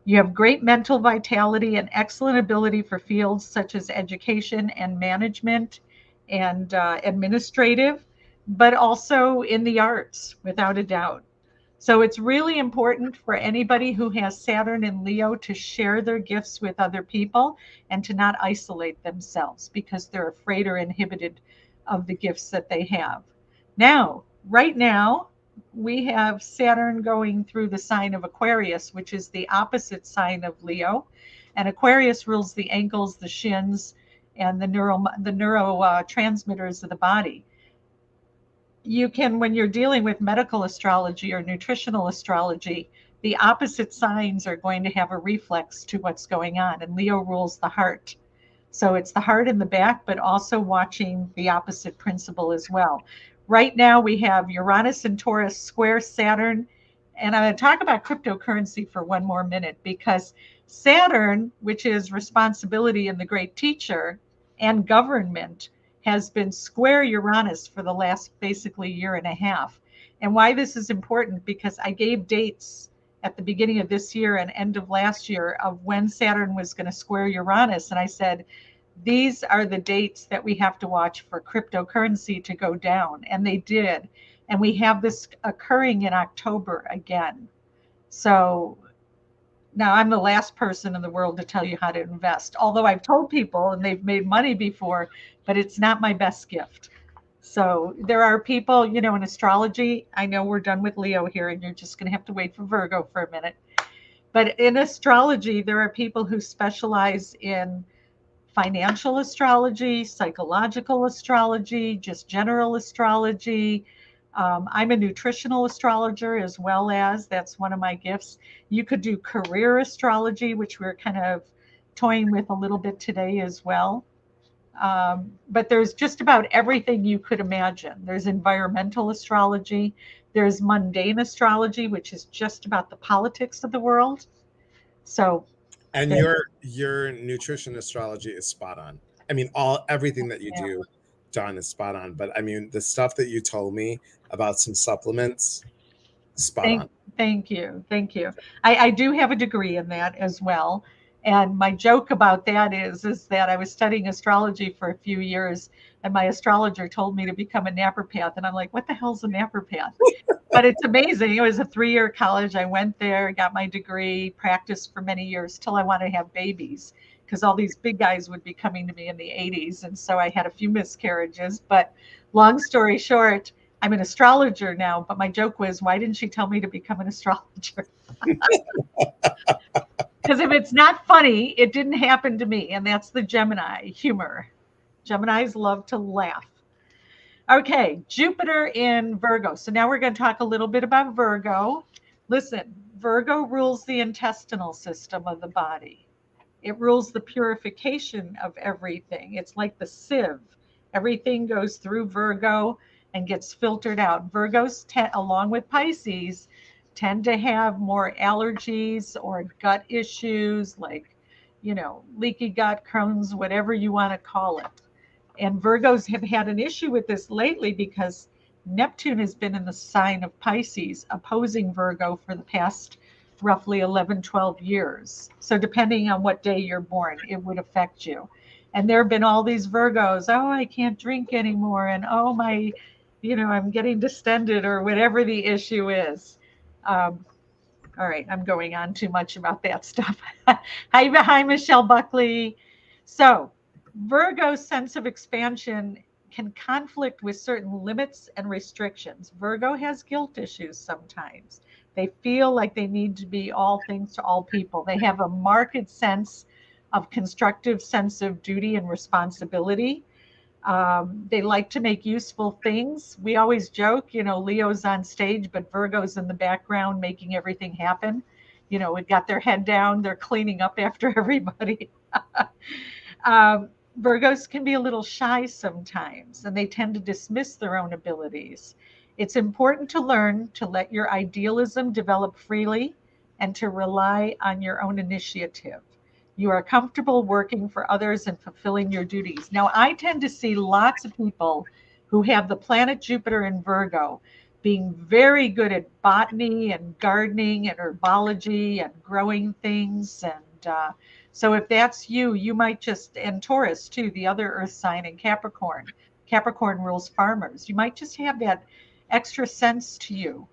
You have great mental vitality and excellent ability for fields such as education and management and administrative, but also in the arts, without a doubt. So it's really important for anybody who has Saturn in Leo to share their gifts with other people and to not isolate themselves because they're afraid or inhibited of the gifts that they have. Now, right now, we have Saturn going through the sign of Aquarius, which is the opposite sign of Leo. And Aquarius rules the ankles, the shins, and the neuro transmitters of the body. You can, when you're dealing with medical astrology or nutritional astrology, the opposite signs are going to have a reflex to what's going on. And Leo rules the heart. So it's the heart in the back, but also watching the opposite principle as well. Right now, we have Uranus and Taurus square Saturn. And I'm going to talk about cryptocurrency for one more minute because Saturn, which is responsibility and the great teacher, and government, has been square Uranus for the last basically year and a half. And why this is important, because I gave dates at the beginning of this year and end of last year of when Saturn was going to square Uranus. And I said, these are the dates that we have to watch for cryptocurrency to go down. And they did. And we have this occurring in October again. So now I'm the last person in the world to tell you how to invest, although I've told people and they've made money before, but it's not my best gift. So there are people, in astrology, I know we're done with Leo here and you're just going to have to wait for Virgo for a minute. But in astrology, there are people who specialize in financial astrology, psychological astrology, just general astrology. I'm a nutritional astrologer as well as that's one of my gifts. You could do career astrology, which we're kind of toying with a little bit today as well. But there's just about everything you could imagine. There's environmental astrology, there's mundane astrology, which is just about the politics of the world. So And there, your nutrition astrology is spot on. I mean, everything that you yeah. do, John, is spot on. But I mean, the stuff that you told me about some supplements, spot Thank, on. thank you, thank you. I do have a degree in that as well, and my joke about that is that I was studying astrology for a few years, and my astrologer told me to become a naturopath, and I'm like, what the hell's a naturopath? But it's amazing. It was a 3-year college. I went there, got my degree, practiced for many years till I wanted to have babies because all these big guys would be coming to me in the 80s. And so I had a few miscarriages. But long story short, I'm an astrologer now. But my joke was, why didn't she tell me to become an astrologer? Because if it's not funny, it didn't happen to me. And that's the Gemini humor. Geminis love to laugh. Okay, Jupiter in Virgo. So now we're going to talk a little bit about Virgo. Listen, Virgo rules the intestinal system of the body. It rules the purification of everything. It's like the sieve. Everything goes through Virgo and gets filtered out. Virgos, along with Pisces, tend to have more allergies or gut issues like, leaky gut, Crohn's, whatever you want to call it. And Virgos have had an issue with this lately because Neptune has been in the sign of Pisces, opposing Virgo for the past roughly 11, 12 years. So, depending on what day you're born, it would affect you. And there have been all these Virgos, oh, I can't drink anymore. And oh, I'm getting distended or whatever the issue is. Um, all right, I'm going on too much about that stuff. Hi, Michelle Buckley. So, Virgo's sense of expansion can conflict with certain limits and restrictions. Virgo has guilt issues sometimes. They feel like they need to be all things to all people. They have a marked sense of constructive sense of duty and responsibility. They like to make useful things. We always joke, Leo's on stage, but Virgo's in the background making everything happen. We've got their head down, they're cleaning up after everybody. um, Virgos can be a little shy sometimes, and they tend to dismiss their own abilities. It's important to learn to let your idealism develop freely and to rely on your own initiative. You are comfortable working for others and fulfilling your duties. Now, I tend to see lots of people who have the planet Jupiter in Virgo being very good at botany and gardening and herbology and growing things. And so if that's you, you might just, and Taurus too, the other earth sign, and Capricorn. Capricorn rules farmers. You might just have that extra sense to you.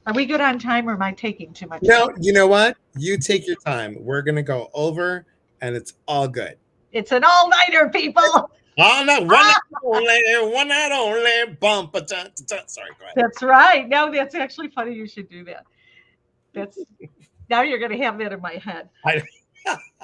Are we good on time, or am I taking too much time? No, you know what? You take your time. We're gonna go over, and it's all good. It's an all-nighter, people. Oh no, one night only, one night only. Bump. Sorry, go ahead. That's right. No, that's actually funny. You should do that. That's now you're going to have that in my head. I,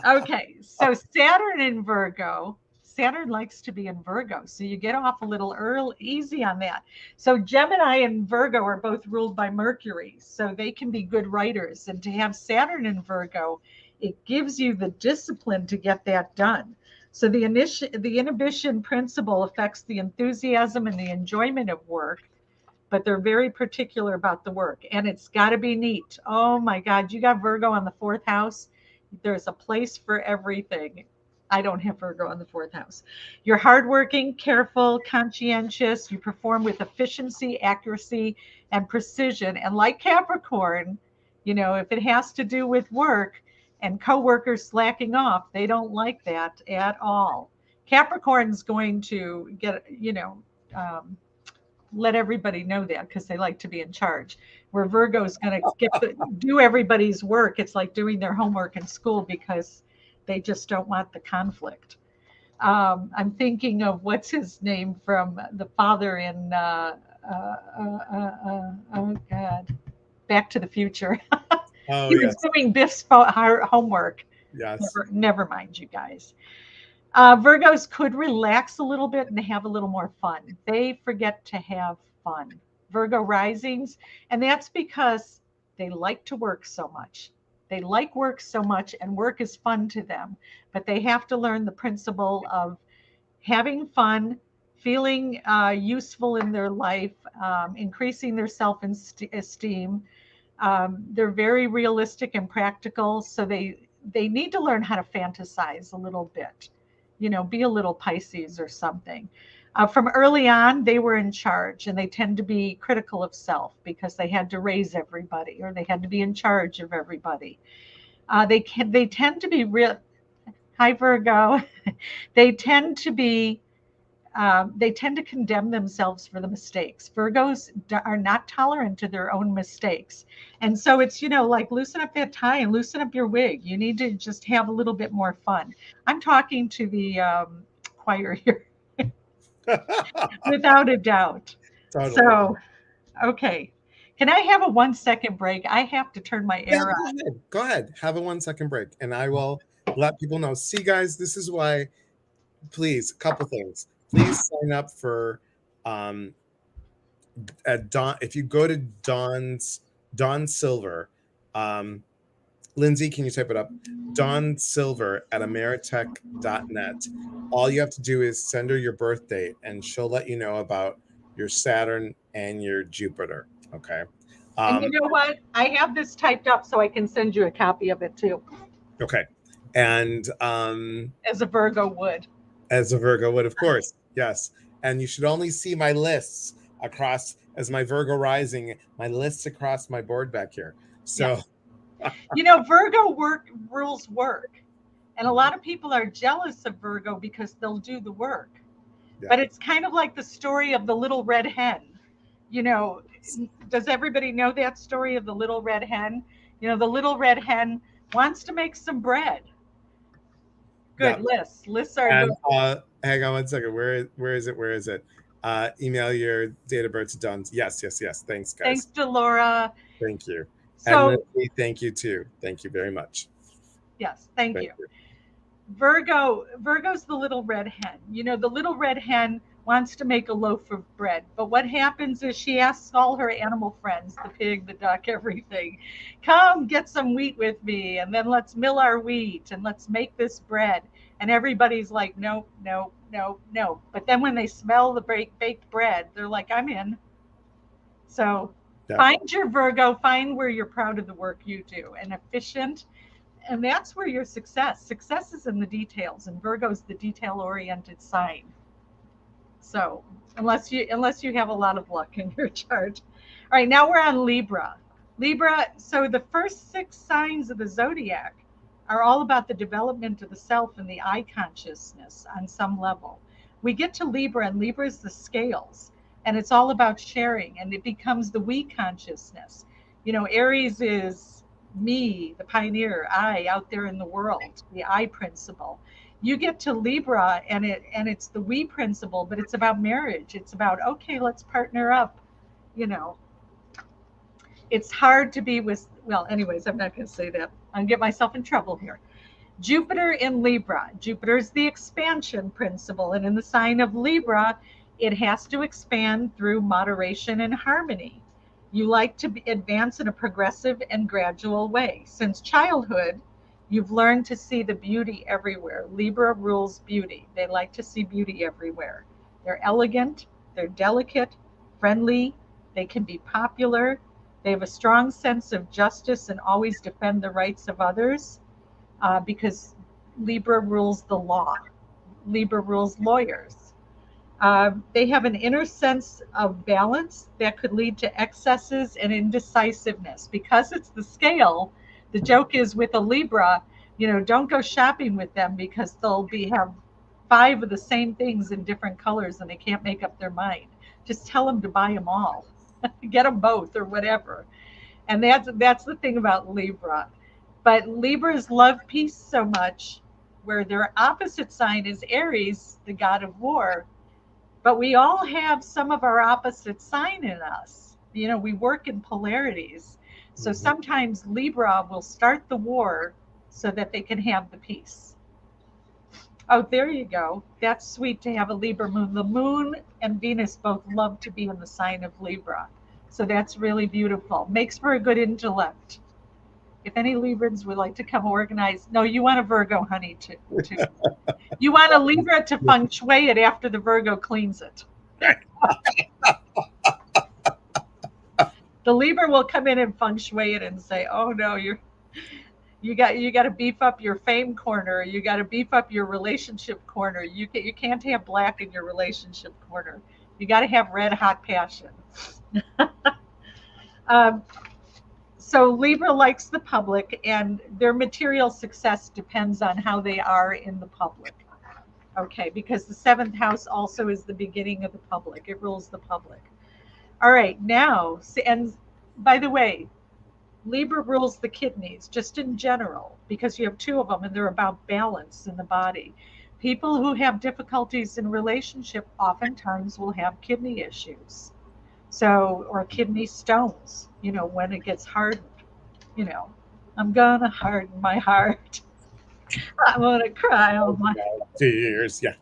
Okay, so Saturn in Virgo. Saturn likes to be in Virgo, so you get off a little early, easy on that. So Gemini and Virgo are both ruled by Mercury, so they can be good writers. And to have Saturn in Virgo, it gives you the discipline to get that done. So the inhibition principle affects the enthusiasm and the enjoyment of work, but they're very particular about the work, and it's got to be neat. Oh my God, you got Virgo on the fourth house. There's a place for everything. I don't have Virgo on the fourth house. You're hardworking, careful, conscientious. You perform with efficiency, accuracy, and precision. And like Capricorn, if it has to do with work and coworkers slacking off, they don't like that at all. Capricorn's going to get, let everybody know that because they like to be in charge. Where Virgo's going to do everybody's work. It's like doing their homework in school because they just don't want the conflict. I'm thinking of what's his name from the father in oh God, Back to the Future. oh He was yes, doing Biff's homework. yes. Never mind, you guys. Virgos could relax a little bit and have a little more fun. They forget to have fun. Virgo risings, and that's because they like to work so much. They like work so much, and work is fun to them. But they have to learn the principle of having fun, feeling useful in their life, increasing their self esteem. They're very realistic and practical, so they need to learn how to fantasize a little bit, be a little Pisces or something. From early on, they were in charge, and they tend to be critical of self because they had to raise everybody or they had to be in charge of everybody. They tend to be real. Hi, Virgo. they tend to be they tend to condemn themselves for the mistakes. Virgos are not tolerant to their own mistakes. And so it's, like loosen up that tie and loosen up your wig. You need to just have a little bit more fun. I'm talking to the choir here, without a doubt. Totally. So, okay. Can I have a 1 second break? I have to turn my Yeah, air go on. ahead. Go ahead. Have a 1 second break, and I will let people know. See, guys, this is why. Please, a couple things. Please sign up for um, at Don. If you go to Don Silver, um, Lindsay, can you type it up? Don Silver at ameritech.net. All you have to do is send her your birth date, and she'll let you know about your Saturn and your Jupiter. Okay. And you Um, know what? I have this typed up so I can send you a copy of it too, okay. And as a Virgo would. as a Virgo would, of course, yes. And you should only see my lists across as my Virgo rising, my lists across my board back here. So, Yes. Virgo work rules work. And a lot of people are jealous of Virgo because they'll do the work. yeah, But it's kind of like the story of the little red hen. You know, does everybody know that story of the little red hen? The little red hen wants to make some bread. yeah. Good lists. Lists are good. And hang on 1 second. Where is it? Where is it? Email your date of birth to Don. Yes, yes, yes. Thanks, Thanks, guys. Delora. Thank you. And So, Lindsay, thank you too. Thank you very much. yes, thank Thank you. you. Virgo's the little red hen. The little red hen wants to make a loaf of bread, but what happens is she asks all her animal friends, the pig, the duck, everything, come get some wheat with me, and then let's mill our wheat and let's make this bread. And everybody's like, no, no, no, no. But then when they smell the baked bread, they're like, I'm in. So Yeah, find your Virgo, find where you're proud of the work you do and efficient, and that's where your success is in the details, and Virgo's the detail oriented sign. So unless you have a lot of luck in your chart. All right, now we're on Libra. Libra, so the first six signs of the zodiac are all about the development of the self and the I consciousness on some level. We get to Libra, and Libra is the scales, and it's all about sharing, and it becomes the we consciousness. Aries is me, the pioneer, I out there in the world, the I principle. You get to Libra, and it's the we principle, but it's about marriage. It's about, okay, let's partner up, you know it's hard to be with, well, anyways, I'm not going to say that. I'll get myself in trouble here. Jupiter in Libra. Jupiter is the expansion principle. And in the sign of Libra, it has to expand through moderation and harmony. You like to advance in a progressive and gradual way. Since childhood, you've learned to see the beauty everywhere. Libra rules beauty. They like to see beauty everywhere. They're elegant, they're delicate, friendly, they can be popular. They have a strong sense of justice and always defend the rights of others because Libra rules the law. Libra rules lawyers. They have an inner sense of balance that could lead to excesses and indecisiveness. Because it's the scale, the joke is with a Libra, don't go shopping with them because they'll have five of the same things in different colors and they can't make up their mind. Just tell them to buy them all, get them both or whatever. And that's the thing about Libra. But Libras love peace so much, where their opposite sign is Aries, the god of war. But we all have some of our opposite sign in us. We work in polarities. So Mhm. sometimes Libra will start the war so that they can have the peace. Oh, there you go. That's sweet to have a Libra moon. The moon and Venus both love to be in the sign of Libra. So that's really beautiful. Makes for a good intellect. If any Librans would like to come organize, no, you want a Virgo, honey, to you want a Libra to feng shui it after the Virgo cleans it. The Libra will come in and feng shui it and say, "Oh no, you got to beef up your fame corner. You got to beef up your relationship corner. You can't have black in your relationship corner. You got to have red hot passion." um, so Libra likes the public, and their material success depends on how they are in the public. Okay, because the seventh house also is the beginning of the public. It rules the public. All right, now, and by the way, Libra rules the kidneys, just in general, because you have two of them and they're about balance in the body. People who have difficulties in relationship oftentimes will have kidney issues. So, or kidney stones, when it gets hardened, you know, I'm gonna harden my heart. I'm gonna cry all my. Tears. Yeah.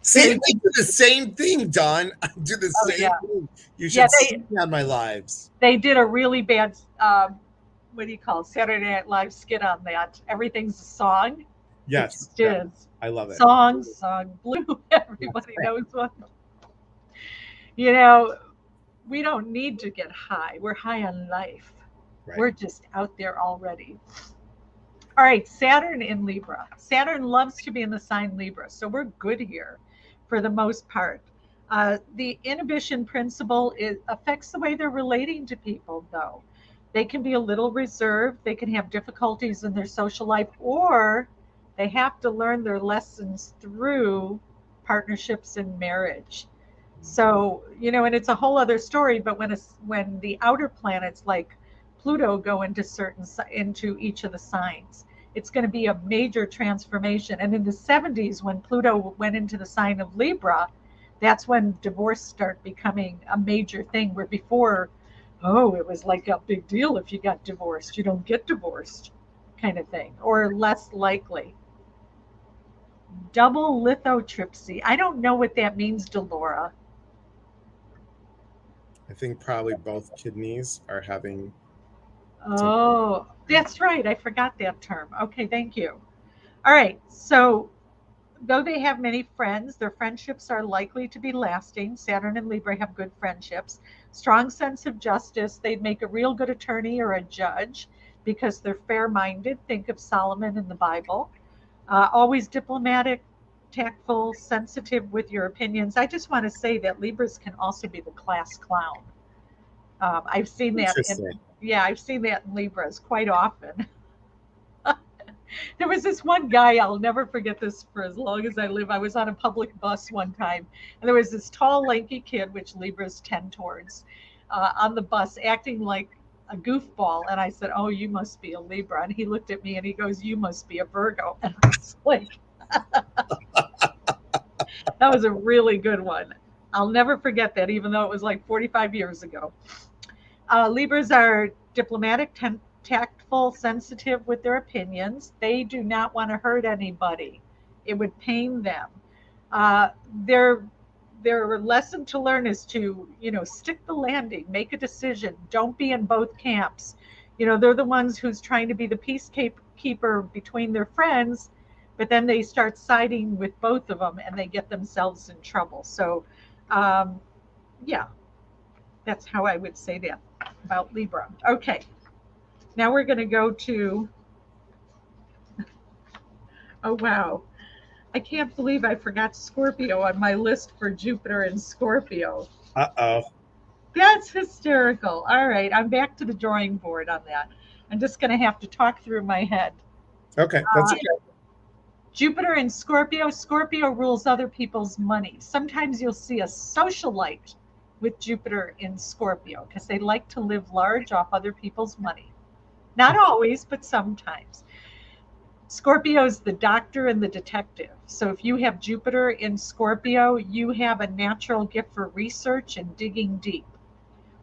See, There's, I do the same thing, Don. I do the oh same yeah, thing. You yeah. should see They me on my lives. they did a really bad what do you call it, Saturday Night Live skit on that. Everything's a song. It Yes. just Yeah. is. I love it. Song, blue. Everybody knows what. You know, we don't need to get high. We're high on life. Right. We're just out there already. All right, Saturn in Libra. Saturn loves to be in the sign Libra, so we're good here for the most part. The inhibition principle affects the way they're relating to people, though. They can be a little reserved, they can have difficulties in their social life, or they have to learn their lessons through partnerships and marriage. So, and it's a whole other story, but when the outer planets like Pluto go into each of the signs, it's going to be a major transformation. And in the 70s, when Pluto went into the sign of Libra, that's when divorce started becoming a major thing, where before, oh, it was like a big deal if you got divorced. You don't get divorced, kind of thing, or less likely. Double lithotripsy. I don't know what that means, Delora. I think probably both kidneys are having some. Oh, that's right. I forgot that term. Okay, thank you. All right. So, though they have many friends, their friendships are likely to be lasting. Saturn and Libra have good friendships. Strong sense of justice. They'd make a real good attorney or a judge because they're fair minded. Think of Solomon in the Bible. Always diplomatic, tactful, sensitive with your opinions. I just want to say that Libras can also be the class clown. I've seen that in, Interesting. yeah, I've seen that in Libras quite often. There was this one guy, I'll never forget this for as long as I live. I was on a public bus one time, and there was this tall, lanky kid, which Libras tend towards, on the bus acting like a goofball. And I said, "Oh, you must be a Libra." And he looked at me and he goes, "You must be a Virgo." And I was like, that was a really good one. I'll never forget that, even though it was like 45 years ago. Libras are diplomatic, tactful, sensitive with their opinions. They do not want to hurt anybody. It would pain them. Uh, their their lesson to learn is to, stick the landing, make a decision. Don't be in both camps. They're the ones who's trying to be the peacekeeper between their friends, but then they start siding with both of them and they get themselves in trouble. So, um, yeah, that's how I would say that about Libra. Okay, now we're going to go to, oh, wow. I can't believe I forgot Scorpio on my list for Jupiter and Scorpio. Uh-oh. That's hysterical. All right, I'm back to the drawing board on that. I'm just going to have to talk through my head. Okay, that's Uh, okay. Jupiter in Scorpio. Scorpio rules other people's money. Sometimes you'll see a socialite with Jupiter in Scorpio because they like to live large off other people's money. Not always, but sometimes. Scorpio is the doctor and the detective. So if you have Jupiter in Scorpio, you have a natural gift for research and digging deep.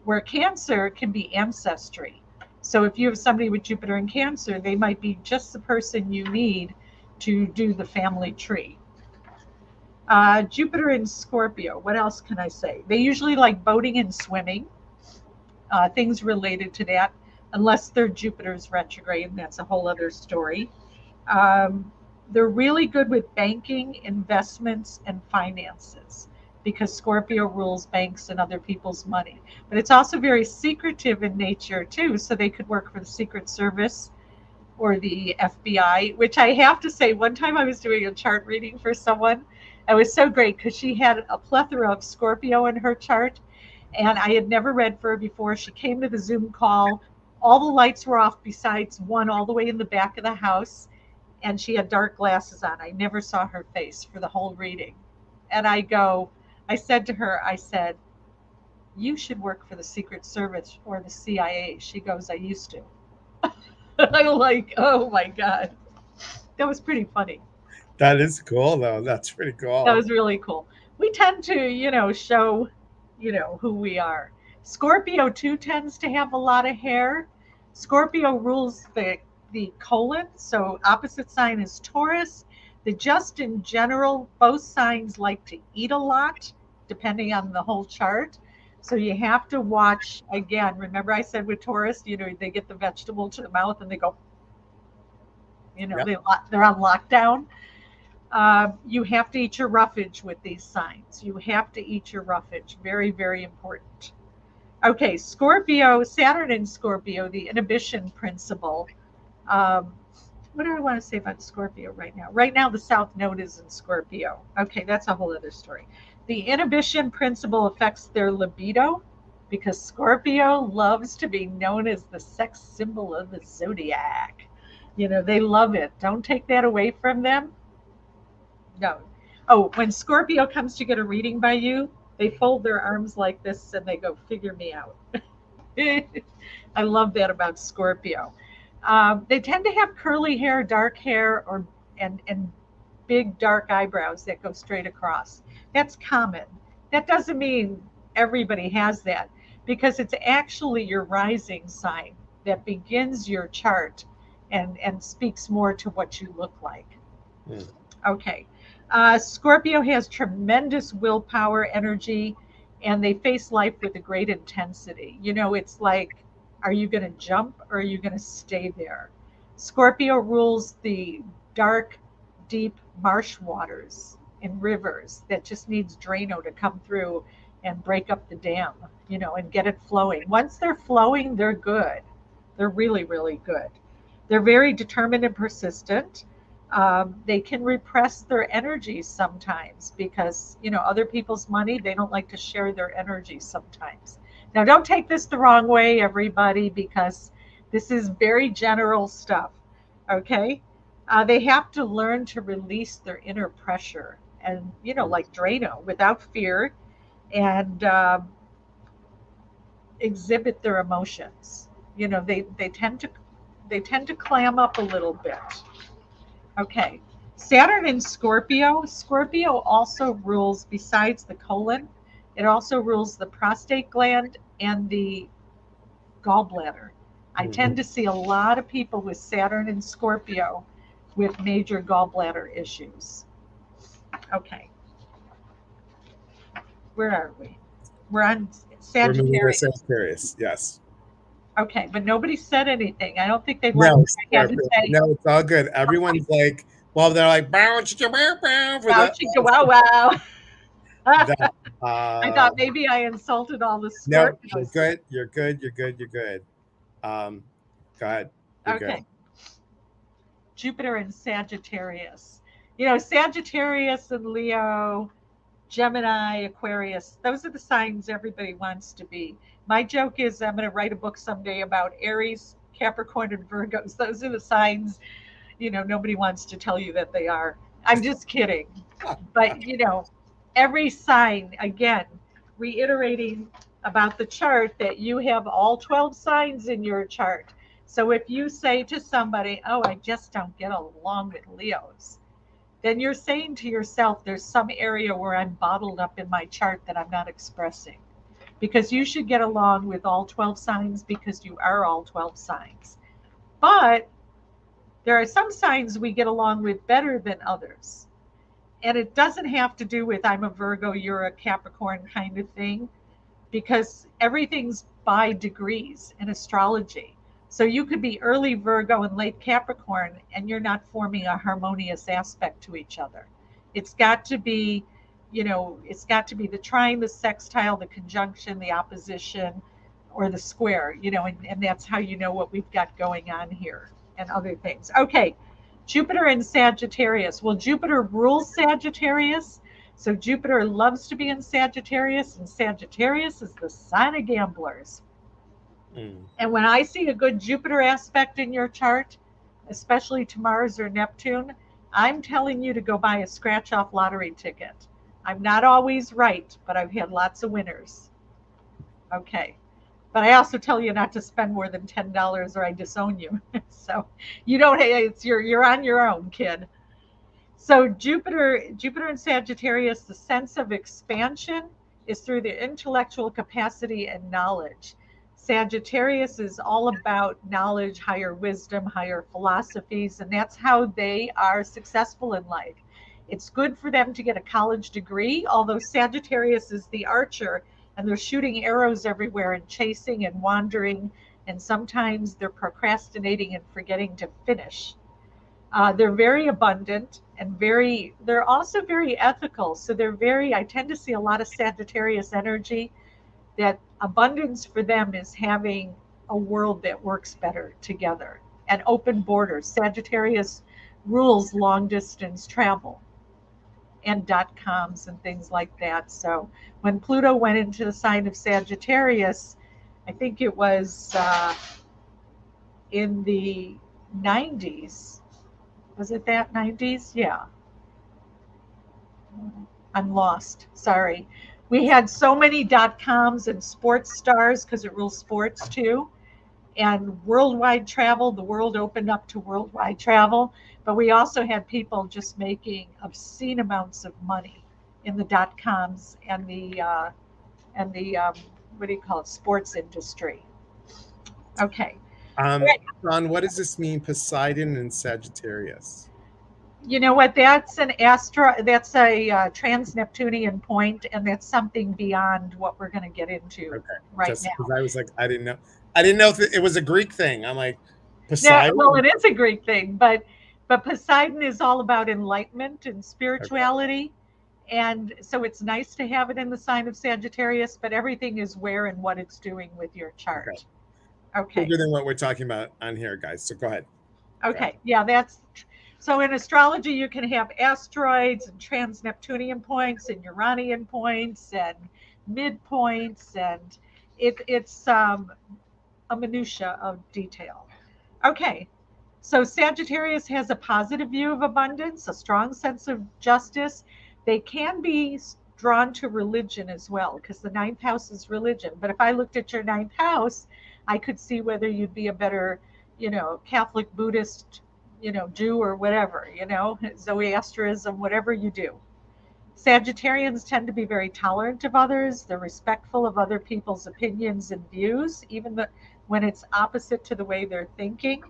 Where Cancer can be ancestry. So if you have somebody with Jupiter in Cancer, they might be just the person you need to do the family tree. Jupiter in Scorpio, what else can I say? They usually like boating and swimming, things related to that, unless they're Jupiter's retrograde, and that's a whole other story. Um, they're really good with banking, investments, and finances because Scorpio rules banks and other people's money. But it's also very secretive in nature, too. So they could work for the Secret Service or the FBI, which I have to say, one time I was doing a chart reading for someone. It was so great because she had a plethora of Scorpio in her chart, and I had never read for her before. She came to the Zoom call. All the lights were off besides one all the way in the back of the house, and she had dark glasses on. I never saw her face for the whole reading. And I said to her, I said, "You should work for the Secret Service or the CIA." She goes, "I used to." I'm like, oh my God. That was pretty funny. That is cool, though. That's pretty That cool. was really cool. We tend to, show, who we are. Scorpio too tends to have a lot of hair. Scorpio rules the colon, so opposite sign is Taurus. The just in general, both signs like to eat a lot, depending on the whole chart. So you have to watch again. Remember, I said with Taurus, they get the vegetable to the mouth and they go, Yep. they're on lockdown. You have to eat your roughage with these signs. You have to eat your roughage. Very, very important. Okay, Scorpio, Saturn in Scorpio, the inhibition principle. Um, what do I want to say about Scorpio right now? Right now, the South Node is in Scorpio. Okay, that's a whole other story. The inhibition principle affects their libido because Scorpio loves to be known as the sex symbol of the zodiac. They love it. Don't take that away from them. No. Oh, when Scorpio comes to get a reading by you, they fold their arms like this and they go, "Figure me out." I love that about Scorpio. They tend to have curly hair, dark hair, or and big dark eyebrows that go straight across. That's common. That doesn't mean everybody has that because it's actually your rising sign that begins your chart and speaks more to what you look like. Hmm. Okay. Scorpio has tremendous willpower, energy, and they face life with a great intensity. It's like, are you going to jump or are you going to stay there? Scorpio rules the dark, deep marsh waters and rivers that just needs Drano to come through and break up the dam, and get it flowing. Once they're flowing, they're good. They're really, really good. They're very determined and persistent. They can repress their energies sometimes because other people's money, they don't like to share their energies sometimes. Now, don't take this the wrong way, everybody, because this is very general stuff. Okay? They have to learn to release their inner pressure and, Mm, like Drano, without fear, and exhibit their emotions. They tend to clam up a little bit. Okay. Saturn in Scorpio. Scorpio also rules, besides the colon, it also rules the prostate gland and the gallbladder. I mm. tend to see a lot of people with Saturn in Scorpio with major gallbladder issues. Okay. Where are we? We're on We're moving to Sagittarius. Sagittarius. Yes. Okay, but nobody said anything. I don't think they'd want No, to go ahead and say, no, it's all good. Everyone's like, well, they're like, bow, chicka, bow, bow, for wow, the chicka, wow, wow. that. I thought maybe I insulted all the No, you're Scorpios. good. You're good. You're good. You're good. Um, go ahead. You're good. Okay, Jupiter and Sagittarius. Sagittarius and Leo, Gemini, Aquarius, those are the signs everybody wants to be. My joke is I'm going to write a book someday about Aries, Capricorn, and Virgos. Those are the signs, nobody wants to tell you that they are. I'm just kidding. But, every sign, again, reiterating about the chart that you have all 12 signs in your chart. So if you say to somebody, oh, I just don't get along with Leos, then you're saying to yourself, there's some area where I'm bottled up in my chart that I'm not expressing. Because you should get along with all 12 signs because you are all 12 signs. But there are some signs we get along with better than others. And it doesn't have to do with I'm a Virgo, you're a Capricorn kind of thing, because everything's by degrees in astrology. So you could be early Virgo and late Capricorn, and you're not forming a harmonious aspect to each other. It's got to be, it's got to be the trine, the sextile, the conjunction, the opposition, or the square, and that's how you know what we've got going on here and other things. Okay, Jupiter in Sagittarius. Well, Jupiter rules Sagittarius. So Jupiter loves to be in Sagittarius, and Sagittarius is the sign of gamblers. Mm. And when I see a good Jupiter aspect in your chart, especially to Mars or Neptune, I'm telling you to go buy a scratch off lottery ticket. I'm not always right, but I've had lots of winners. Okay. But I also tell you not to spend more than $10 or I disown you. So you don't, you're on your own, kid. So Jupiter in Sagittarius, the sense of expansion is through the intellectual capacity and knowledge. Sagittarius is all about knowledge, higher wisdom, higher philosophies, and that's how they are successful in life. It's good for them to get a college degree, although Sagittarius is the archer and they're shooting arrows everywhere and chasing and wandering, and sometimes they're procrastinating and forgetting to finish. They're very abundant and they're also very ethical. So I tend to see a lot of Sagittarius energy that abundance for them is having a world that works better together and open borders. Sagittarius rules long distance travel and dot coms and things like that. So when Pluto went into the sign of Sagittarius, I think it was in the 90s. Was it that 90s? Yeah. I'm lost. Sorry. We had so many dot coms and sports stars because it rules sports too. And worldwide travel, the world opened up to worldwide travel. But we also had people just making obscene amounts of money in the dot coms and the what do you call it, sports industry. Okay. Ron, what does this mean? Poseidon and Sagittarius. You know what? That's a trans Neptunian point, and that's something beyond what we're going to get into Okay, right just because now. I was like, I didn't know if it was a Greek thing. I'm like, Yeah, well, Poseidon. it is a Greek thing, but Poseidon is all about enlightenment and Okay, spirituality, and so it's nice to have it in the sign of Sagittarius. But everything is where and what it's doing with your okay, chart. Okay. bigger than what we're talking about on here, guys. So go ahead. Go ahead. Okay, yeah, that's so in astrology you can have asteroids and trans Neptunian points and Uranian points and midpoints and It's a minutia of detail. Okay, so Sagittarius has a positive view of abundance, a strong sense of justice. They can be drawn to religion as well, because the ninth house is religion. But if I looked at your ninth house, I could see whether you'd be a better, Catholic, Buddhist, Jew or whatever, Zoroastrianism, whatever you do. Sagittarians tend to be very tolerant of others. They're respectful of other people's opinions and views, when it's opposite to the way they're thinking.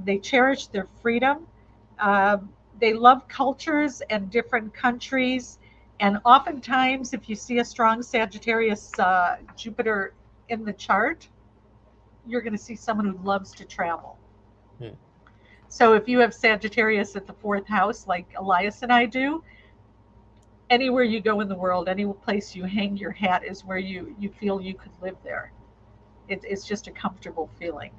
They cherish their freedom. Uh, they love cultures and different countries. And oftentimes, if you see a strong Sagittarius Jupiter in the chart, you're going to see someone who loves to travel. Hmm. So if you have Sagittarius at the fourth house, like Elias and I do, anywhere you go in the world, any place you hang your hat is where you feel you could live there. It's just a comfortable feeling.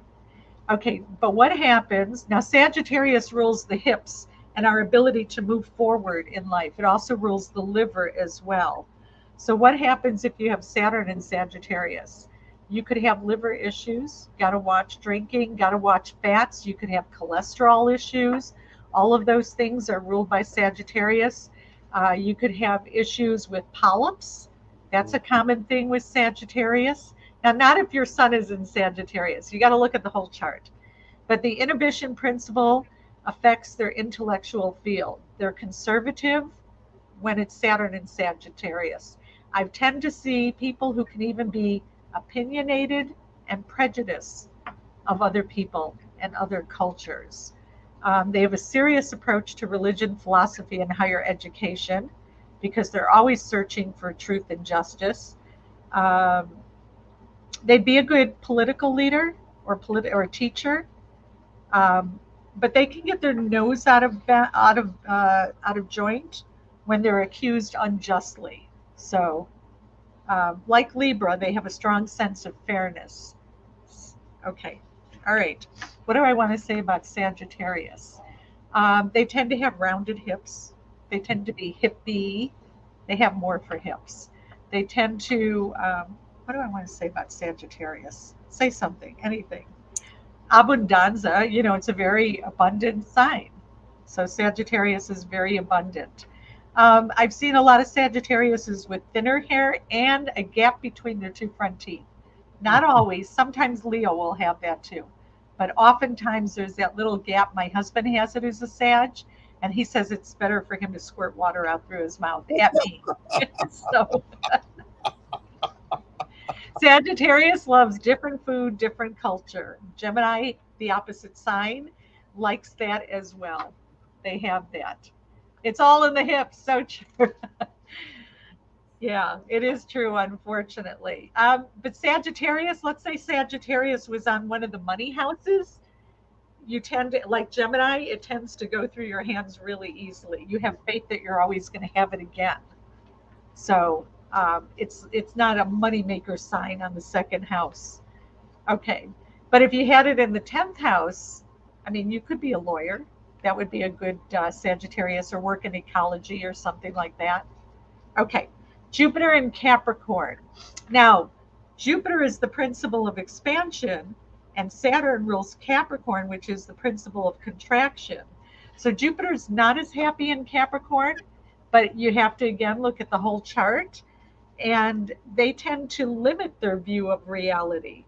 Okay, but what happens now? Sagittarius rules the hips and our ability to move forward in life. It also rules the liver as well. So, what happens if you have Saturn in Sagittarius? You could have liver issues, got to watch drinking, got to watch fats. You could have cholesterol issues. All of those things are ruled by Sagittarius. You could have issues with polyps. That's a common thing with Sagittarius. Now, not if your sun is in Sagittarius. You got to look at the whole chart. But the inhibition principle affects their intellectual field. They're conservative when it's Saturn in Sagittarius. I tend to see people who can even be opinionated and prejudiced of other people and other cultures. They have a serious approach to religion, philosophy, and higher education because they're always searching for truth and justice. Um, they'd be a good political leader or a teacher, um, but they can get their nose out of joint when they're accused unjustly. So, like Libra, they have a strong sense of fairness. Okay, all right. What do I want to say about Sagittarius? They tend to have rounded hips. They tend to be hippie. They have more for hips. They tend to. What do I want to say about Sagittarius? Say something, anything. Abundanza, it's a very abundant sign. So Sagittarius is very abundant. I've seen a lot of Sagittariuses with thinner hair and a gap between their two front teeth. Not always. Sometimes Leo will have that too. But oftentimes there's that little gap. My husband has it as a Sag, and he says it's better for him to squirt water out through his mouth at me. So Sagittarius loves different food, different culture. Gemini, the opposite sign, likes that as well. They have that. It's all in the hips. So true. Yeah, it is true, unfortunately. But Sagittarius, let's say Sagittarius was on one of the money houses. You tend to, like Gemini, it tends to go through your hands really easily. You have faith that you're always going to have it again. So it's not a moneymaker sign on the second house. Okay. But if you had it in the 10th house, I mean, you could be a lawyer. That would be a good Sagittarius, or work in ecology or something like that. Okay. Jupiter in Capricorn. Now, Jupiter is the principle of expansion, and Saturn rules Capricorn, which is the principle of contraction. So Jupiter's not as happy in Capricorn, but you have to again look at the whole chart, and they tend to limit their view of reality.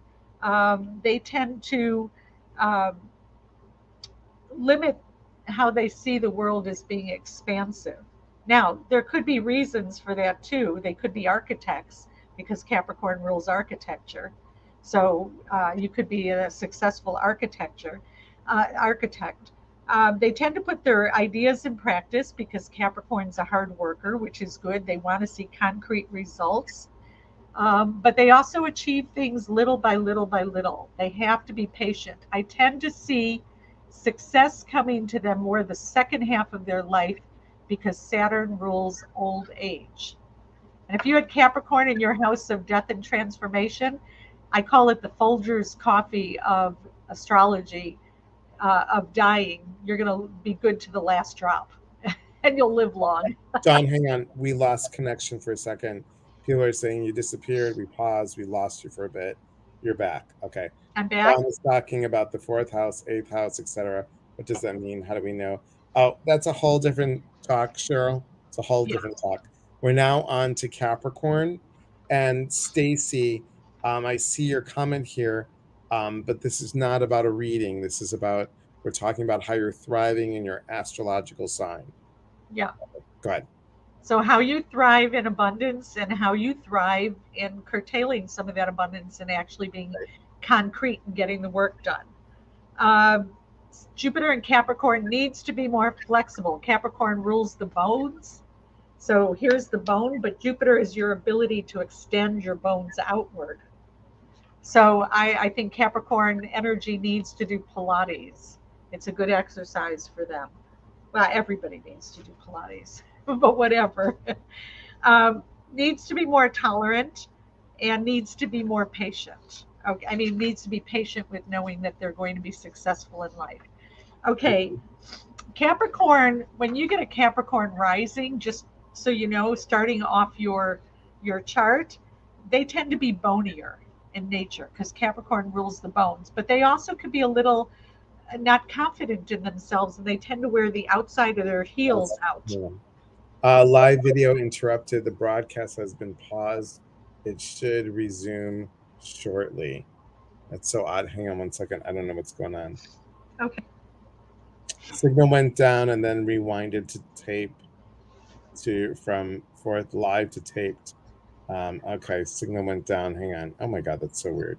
They tend to um, limit how they see the world as being expansive. Now, there could be reasons for that too. They could be architects because Capricorn rules architecture. So you could be a successful architect. They tend to put their ideas in practice because Capricorn's a hard worker, which is good. They want to see concrete results. But they also achieve things little by little by little. They have to be patient. I tend to see success coming to them more the second half of their life because Saturn rules old age. And if you had Capricorn in your house of death and transformation, I call it the Folgers coffee of astrology, of dying. You're going to be good to the last drop and you'll live long. Don, hang on. We lost connection for a second. People are saying you disappeared. We paused. We lost you for a bit. You're back. Okay. I'm back. John was talking about the fourth house, eighth house, etc. What does that mean? How do we know? Oh, that's a whole different talk, Cheryl. It's a whole Yeah, different talk. We're now on to Capricorn. And Stacy, I see your comment here, but this is not about a reading. This is about, we're talking about how you're thriving in your astrological sign. yeah. Go ahead. So, how you thrive in abundance and how you thrive in curtailing some of that abundance and actually being concrete and getting the work done. Um, Jupiter in Capricorn needs to be more flexible. Capricorn rules the bones. So, here's the bone, but Jupiter is your ability to extend your bones outward. So, I think Capricorn energy needs to do Pilates. It's a good exercise for them. Well, everybody needs to do Pilates, but whatever. um, Needs to be more tolerant and needs to be more patient. Okay, I mean, needs to be patient with knowing that they're going to be successful in life. Okay, Capricorn. When you get a Capricorn rising, just so you know, starting off your chart, they tend to be bonier in nature because Capricorn rules the bones. But they also could be a little not confident in themselves, and they tend to wear the outside of their heels out. Yeah. Live video interrupted. The broadcast has been paused. It should resume shortly. That's so odd. Hang on one second. I don't know what's going on. Okay. Signal went down and then rewinded to tape to from fourth live to taped. Okay, signal went down. Hang on. Oh my god, that's so weird.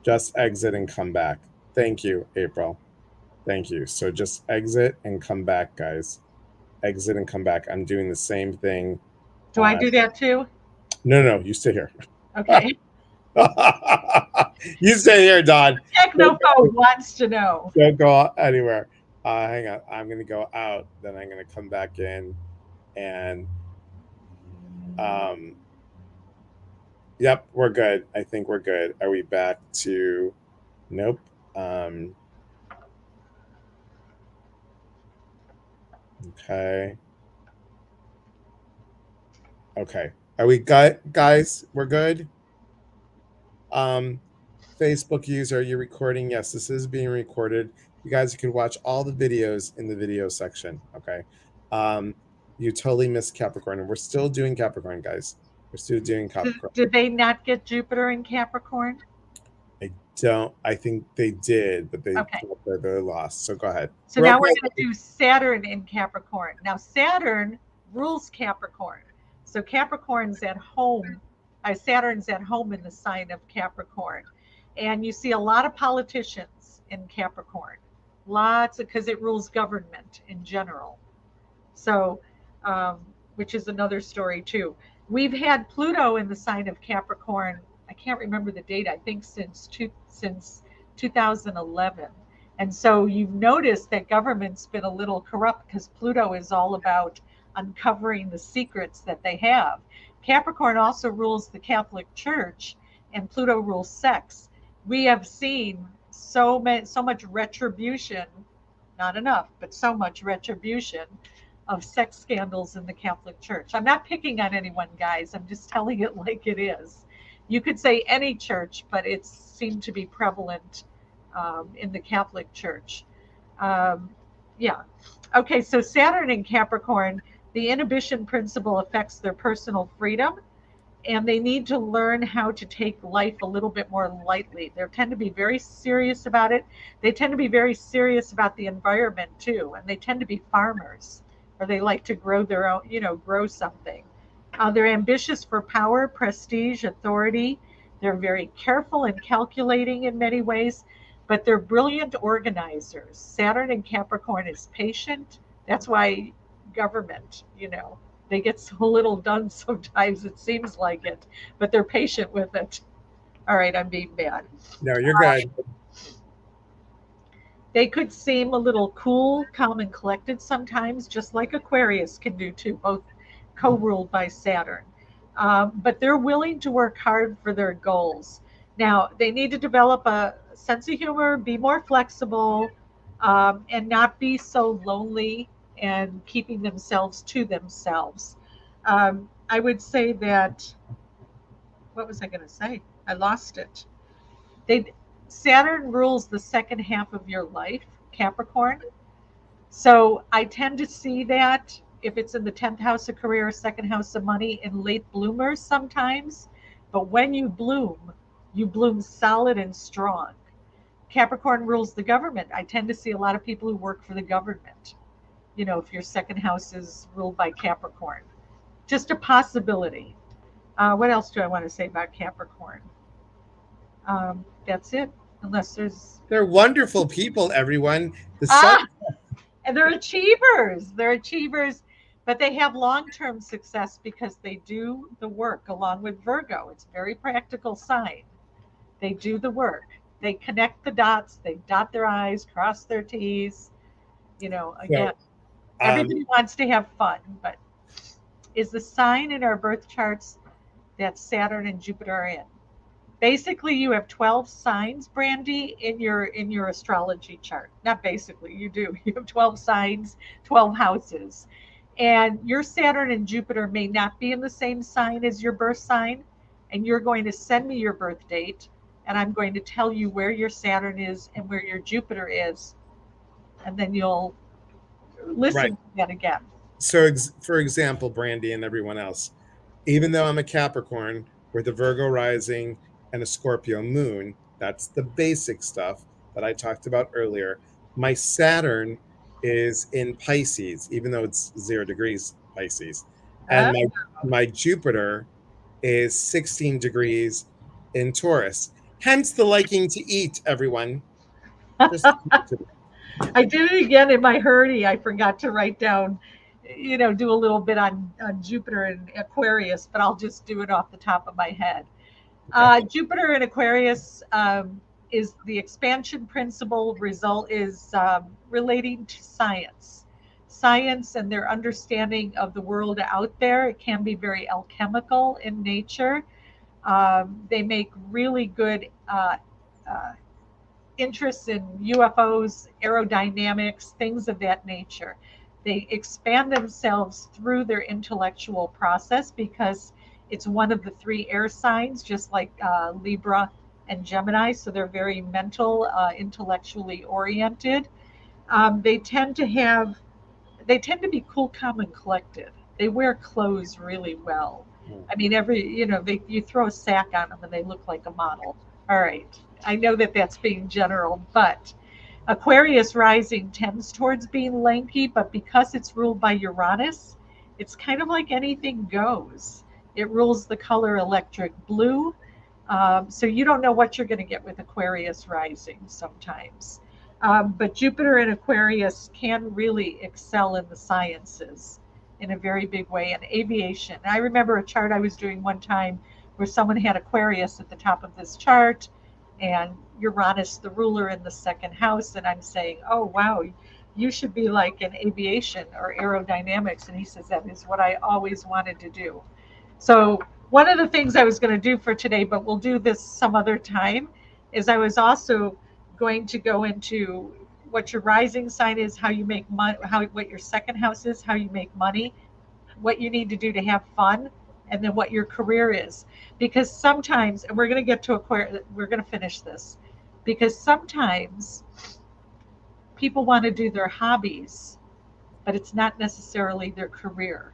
Just exit and come back. Thank you, April. Thank you. So just exit and come back, guys. Exit and come back. I'm doing the same thing. Do I do that too? No, no, you stay here. Okay. You stay here, Don. Technophobe wants to know. Don't go anywhere. Hang on. I'm going to go out. Then I'm going to come back in. And, um, yep, we're good. I think we're good. Are we back to, nope. Okay. Okay. Are we good, guys? We're good. Um, Facebook user, are you recording? Yes, this is being recorded. You guys can watch all the videos in the video section. Okay. Um, you totally missed Capricorn, and we're still doing Capricorn, guys. We're still doing Capricorn. Did they not get Jupiter in Capricorn? I don't. I think they did, but Okay. they're lost. So go ahead. So now we're going to do Saturn in Capricorn. Now, Saturn rules Capricorn. So Capricorn's at home. Saturn's at home in the sign of Capricorn. And you see a lot of politicians in Capricorn. Lots of, because it rules government in general. So, um, which is another story too. We've had Pluto in the sign of Capricorn. I can't remember the date. I think since 2011. And so you've noticed that government's been a little corrupt because Pluto is all about uncovering the secrets that they have. Capricorn also rules the Catholic Church, and Pluto rules sex. We have seen so much retribution, not enough, but so much retribution of sex scandals in the Catholic Church. I'm not picking on anyone, guys. I'm just telling it like it is. You could say any church, but it seemed to be prevalent in the Catholic Church. Um, yeah. Okay, so Saturn in Capricorn, the inhibition principle affects their personal freedom, and they need to learn how to take life a little bit more lightly. They tend to be very serious about it. They tend to be very serious about the environment too, and they tend to be farmers, or they like to grow their own, grow something. They're ambitious for power, prestige, authority. They're very careful and calculating in many ways, but they're brilliant organizers. Saturn in Capricorn is patient. That's why government, they get so little done sometimes, it seems like it, but they're patient with it. All right, I'm being bad. No, you're good. They could seem a little cool, calm, and collected sometimes, just like Aquarius can do too, both co ruled by Saturn. But they're willing to work hard for their goals. Now, they need to develop a sense of humor, be more flexible, and not be so lonely and keeping themselves to themselves. I would say that what was I going to say? I lost it. They Saturn rules the second half of your life, Capricorn. So I tend to see that if it's in the 10th house of career, second house of money, in late bloomers sometimes. But when you bloom solid and strong. Capricorn rules the government. I tend to see a lot of people who work for the government. If your second house is ruled by Capricorn, just a possibility. What else do I want to say about Capricorn? That's it, unless there's. They're wonderful people, everyone. The sun. Ah, and they're achievers. They're achievers, but they have long term success because they do the work along with Virgo. It's a very practical sign. They do the work. They connect the dots, they dot their I's, cross their T's. Again, So, everybody wants to have fun, but is the sign in our birth charts that Saturn and Jupiter are in. Basically, you have 12 signs, Brandy, in your astrology chart. Not basically, you do. You have 12 signs, 12 houses. And your Saturn and Jupiter may not be in the same sign as your birth sign, and you're going to send me your birth date, and I'm going to tell you where your Saturn is and where your Jupiter is, and then you'll right. listen to that again. So, for example, Brandy and everyone else, even though I'm a Capricorn with a Virgo rising and a Scorpio moon, that's the basic stuff that I talked about earlier. My Saturn is in Pisces, even though it's 0 degrees Pisces. And Uh, my Jupiter is 16 degrees in Taurus. Hence the liking to eat, everyone. Just I did it again in my hurry. I forgot to write down, do a little bit on Jupiter and Aquarius, but I'll just do it off the top of my head. okay. Jupiter in Aquarius is the expansion principle result is relating to science. Science and their understanding of the world out there. It can be very alchemical in nature. They make really good uh, interests in UFOs, aerodynamics, things of that nature. They expand themselves through their intellectual process because it's one of the three air signs, just like Libra and Gemini. So they're very mental, intellectually oriented. They tend to have they tend to be cool, calm, and collected. They wear clothes really well. I mean, you throw a sack on them and they look like a model. All right. I know that that's being general, but Aquarius rising tends towards being lanky, but because it's ruled by Uranus, it's kind of like anything goes. It rules the color electric blue. So you don't know what you're going to get with Aquarius rising sometimes. But Jupiter in Aquarius can really excel in the sciences in a very big way, and aviation. I remember a chart I was doing one time where someone had Aquarius at the top of this chart and Uranus, the ruler, in the second house. And I'm saying, oh, wow, you should be like in aviation or aerodynamics. And he says, that is what I always wanted to do. So one of the things I was going to do for today, but we'll do this some other time, is I was also going to go into what your rising sign is, how you make money, what your second house is, how you make money, what you need to do to have fun, and then what your career is. Because sometimes, and we're going to get to we're going to finish this, because sometimes people want to do their hobbies, but it's not necessarily their career,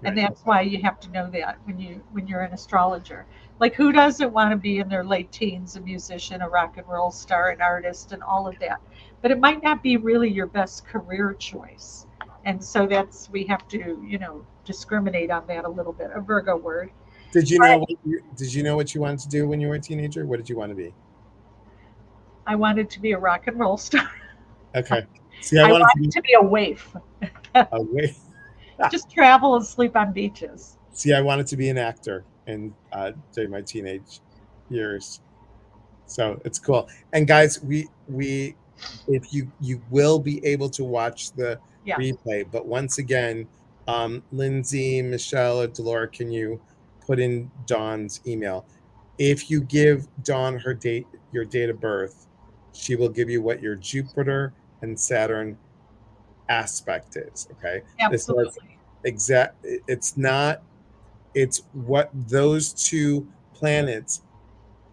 and Right. that's why you have to know that when you're an astrologer. Like, who doesn't want to be in their late teens a musician, a rock and roll star, an artist, and all of that? But it might not be really your best career choice, and so that's we have to discriminate on that a little bit. A Virgo word. Did you know what you wanted to do when you were a teenager? What did you want to be? I wanted to be a rock and roll star. Okay. See, I I wanted to wanted be to be a waif, wait. just travel and sleep on beaches. See, I wanted to be an actor in during my teenage years. So it's cool. And guys, we if you will be able to watch the Yes, replay, but once again, Lindsay, Michelle, or Delora, can you put in Dawn's email? If you give Dawn your date of birth, she will give you what your Jupiter and Saturn aspect is. Okay. This is absolutely. exact it's not it's what those two planets.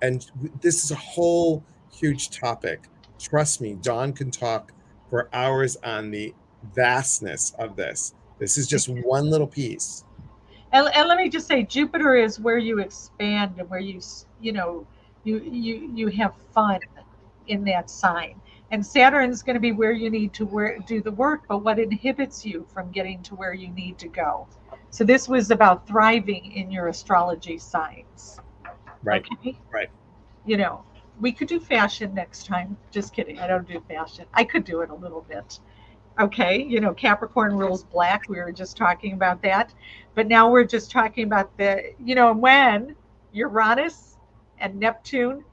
And this is a whole huge topic. Trust me, Dawn can talk for hours on the vastness of this. This is just one little piece. And let me just say, Jupiter is where you expand and where you know, you have fun in that sign. And Saturn's going to be where you need to do the work, but what inhibits you from getting to where you need to go. So this was about thriving in your astrology signs. Right. Okay. Right. You know, we could do fashion next time. Just kidding. I don't do fashion. I could do it a little bit. Okay. You know, Capricorn rules black. We were just talking about that. But now we're just talking about when Uranus and Neptune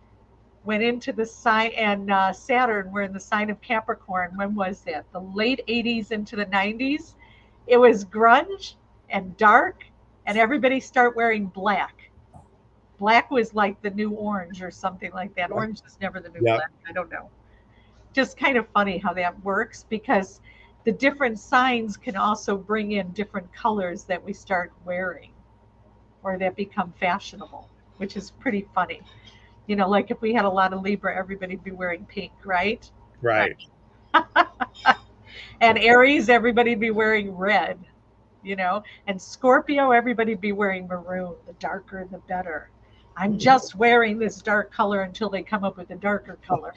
went into the sign, and Saturn were in the sign of Capricorn. When was that? The late 80s into the 90s. It was grunge and dark, and everybody start wearing black. Black was like the new orange or something like that. Yep. Orange is never the new Yep. black. I don't know. Just kind of funny how that works because the different signs can also bring in different colors that we start wearing or that become fashionable, which is pretty funny. You know, like if we had a lot of Libra, everybody'd be wearing pink, right? Right. Right. And Aries, everybody'd be wearing red, and Scorpio, everybody'd be wearing maroon. The darker, the better. I'm just wearing this dark color until they come up with a darker color.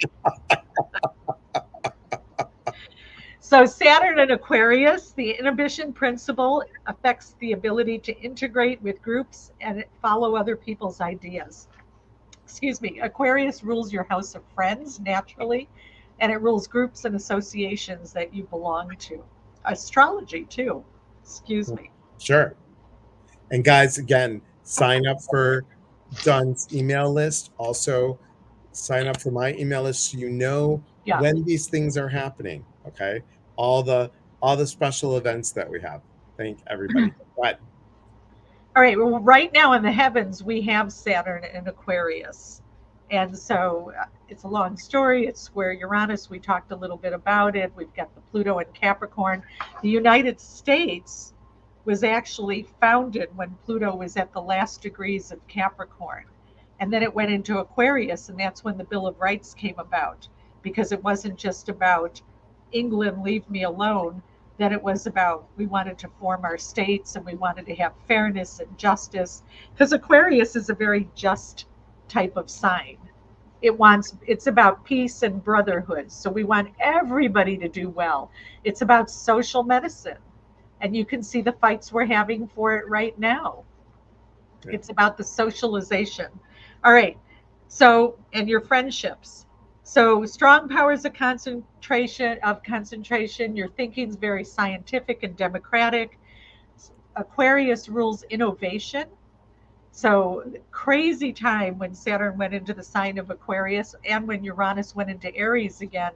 So Saturn in Aquarius, the inhibition principle affects the ability to integrate with groups and follow other people's ideas. Excuse me. Aquarius rules your house of friends naturally, and it rules groups and associations that you belong to. Astrology too. Excuse me. Sure. And guys, again, sign up for Dunn's email list. Also, sign up for my email list so you know Yeah. when these things are happening. Okay. All the all the special events that we have. Thank everybody. But All right. Well, right now in the heavens, we have Saturn in Aquarius. And so it's a long story. It's where Uranus, we talked a little bit about it. We've got the Pluto in Capricorn. The United States was actually founded when Pluto was at the last degrees of Capricorn. And then it went into Aquarius, and that's when the Bill of Rights came about, because it wasn't just about England, leave me alone. Then it was about we wanted to form our states and we wanted to have fairness and justice, because Aquarius is a very just type of sign. It's about peace and brotherhood. So we want everybody to do well. It's about social medicine. And you can see the fights we're having for it right now. yeah. It's about the socialization. All right. So, and your friendships. So, strong powers of concentration. Your thinking's very scientific and democratic. Aquarius rules innovation. So, crazy time when Saturn went into the sign of Aquarius and when Uranus went into Aries again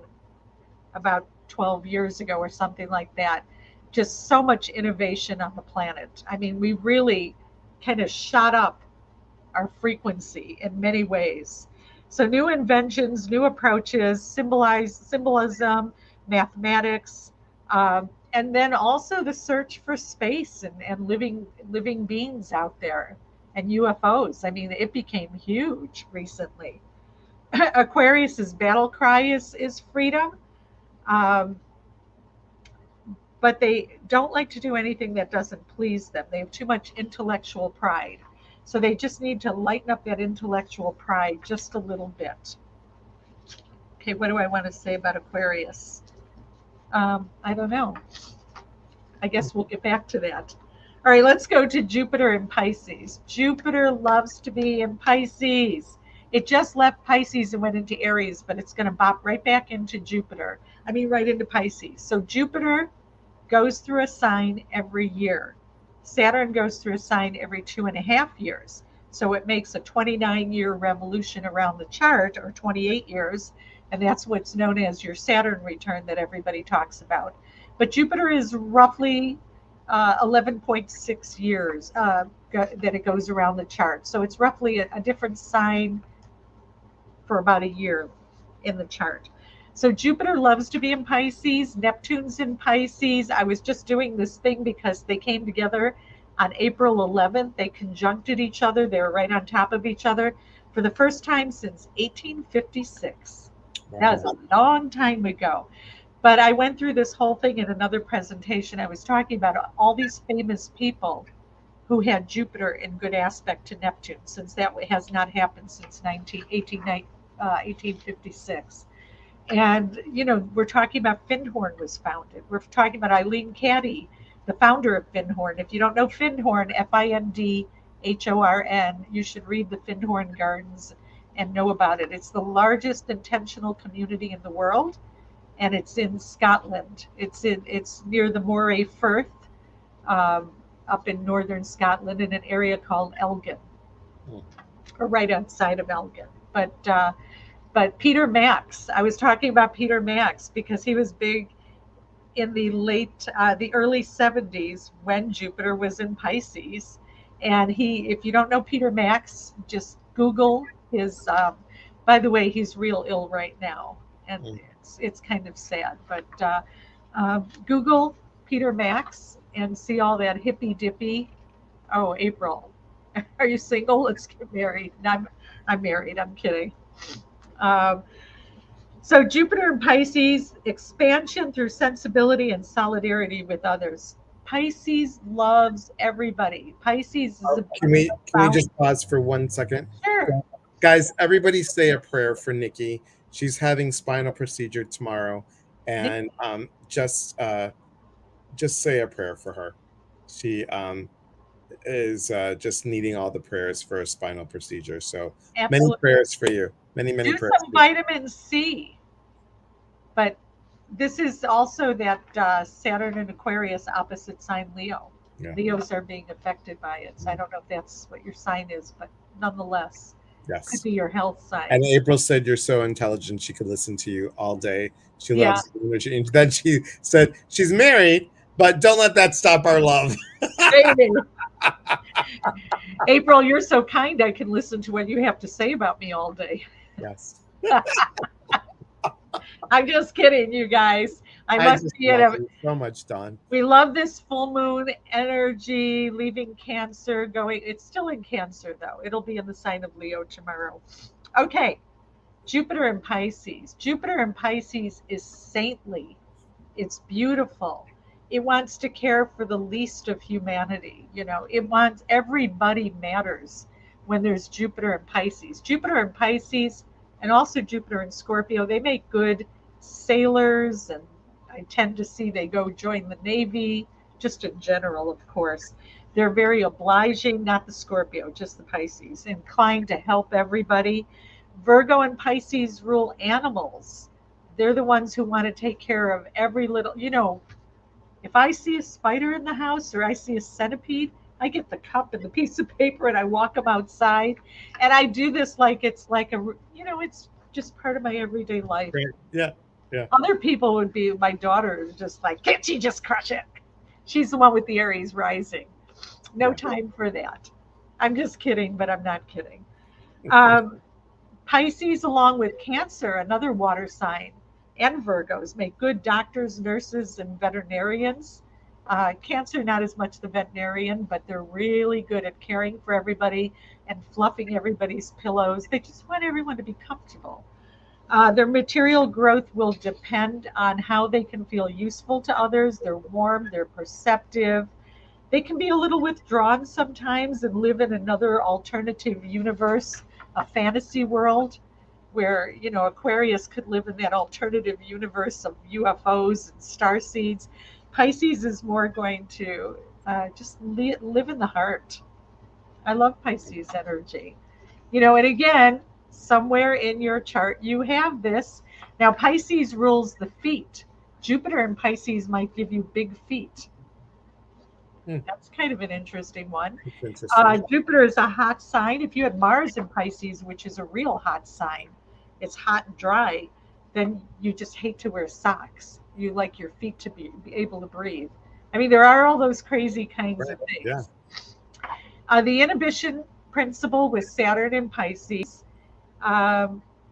about 12 years ago or something like that. Just so much innovation on the planet. I mean, we really kind of shot up our frequency in many ways. So new inventions, new approaches, symbolism, mathematics, and then also the search for space and living beings out there and UFOs. I mean, it became huge recently. Aquarius's battle cry is freedom, um, but they don't like to do anything that doesn't please them. They have too much intellectual pride. So they just need to lighten up that intellectual pride just a little bit. Okay, what do I want to say about Aquarius? I don't know. I guess we'll get back to that. All right, let's go to Jupiter in Pisces. Jupiter loves to be in Pisces. It just left Pisces and went into Aries, but it's going to bop right back into Jupiter. I mean, right into Pisces. So Jupiter goes through a sign every year. Saturn goes through a sign every 2.5 years. So it makes a 29-year revolution around the chart, or 28 years. And that's what's known as your Saturn return that everybody talks about. But Jupiter is roughly 11.6 years that it goes around the chart. So it's roughly a different sign for about a year in the chart. So Jupiter loves to be in Pisces. Neptune's in Pisces. I was just doing this thing because they came together On April 11th, they conjuncted each other. They were right on top of each other for the first time since 1856. That was Wow. a long time ago. But I went through this whole thing in another presentation. I was talking about all these famous people who had Jupiter in good aspect to Neptune, since that has not happened since 1856. And, we're talking about Findhorn was founded. We're talking about Eileen Caddy, the founder of Findhorn. If you don't know Findhorn, Findhorn, you should read the Findhorn Gardens and know about it. It's the largest intentional community in the world, and it's in Scotland. It's near the Moray Firth, um, up in northern Scotland, in an area called Elgin, Hmm. or right outside of Elgin. But Peter Max, I was talking about Peter Max because he was big in the early 70s when Jupiter was in Pisces. And if you don't know Peter Max, just Google his. By the way, he's real ill right now, and Hmm. it's kind of sad. But Google Peter Max and see all that hippy dippy. Oh, April, are you single? Let's get married. I'm married. I'm kidding. Um, so Jupiter in Pisces, expansion through sensibility and solidarity with others. Pisces loves everybody. Pisces is Can we about just pause for 1 second? sure. Guys, everybody say a prayer for Nikki. She's having spinal procedure tomorrow, and just say a prayer for her. She is just needing all the prayers for a spinal procedure. So many Absolutely. prayers for you. Many Do prayers some for you. vitamin C, but this is also that Saturn and Aquarius opposite sign Leo. Yeah. Leos are being affected by it. So I don't know if that's what your sign is, but nonetheless, could Yes. be your health sign. And April said you're so intelligent she could listen to you all day. She Yeah, loves you. And then she said she's married, but don't let that stop our love. maybe. April, you're so kind. I can listen to what you have to say about me all day. Yes. I'm just kidding, you guys. I I must just be in love a. you so much, Dawn. We love this full moon energy leaving Cancer going. It's still in Cancer, though. It'll be in the sign of Leo tomorrow. Okay, Jupiter in Pisces. Jupiter in Pisces is saintly. It's beautiful. It wants to care for the least of humanity. It wants everybody matters when there's Jupiter and Pisces. Jupiter and Pisces, and also Jupiter and Scorpio, they make good sailors, and I tend to see they go join the Navy, just in general, of course. They're very obliging, not the Scorpio, just the Pisces, inclined to help everybody. Virgo and Pisces rule animals. They're the ones who want to take care of every little. If I see a spider in the house or I see a centipede, I get the cup and the piece of paper and I walk them outside. And I do this like it's like it's just part of my everyday life. Great. Yeah. Yeah. Other people would be, my daughter is just like, can't she just crush it? She's the one with the Aries rising. No Yeah. time for that. I'm just kidding, but I'm not kidding. Um, Pisces, along with Cancer, another water sign, and Virgos, make good doctors, nurses, and veterinarians. Cancer, not as much the veterinarian, but they're really good at caring for everybody and fluffing everybody's pillows. They just want everyone to be comfortable. Their material growth will depend on how they can feel useful to others. They're warm, they're perceptive. They can be a little withdrawn sometimes and live in another alternative universe, a fantasy world where, Aquarius could live in that alternative universe of UFOs and star seeds. Pisces is more going to just live in the heart. I love Pisces energy. And again, somewhere in your chart, you have this. Now, Pisces rules the feet. Jupiter in Pisces might give you big feet. Hmm. That's kind of an interesting one. It's interesting. Jupiter is a hot sign. If you had Mars in Pisces, which is a real hot sign, it's hot and dry, then you just hate to wear socks. You like your feet to be able to breathe. I mean, there are all those crazy kinds Right. of Yeah. things. The inhibition principle with Saturn in Pisces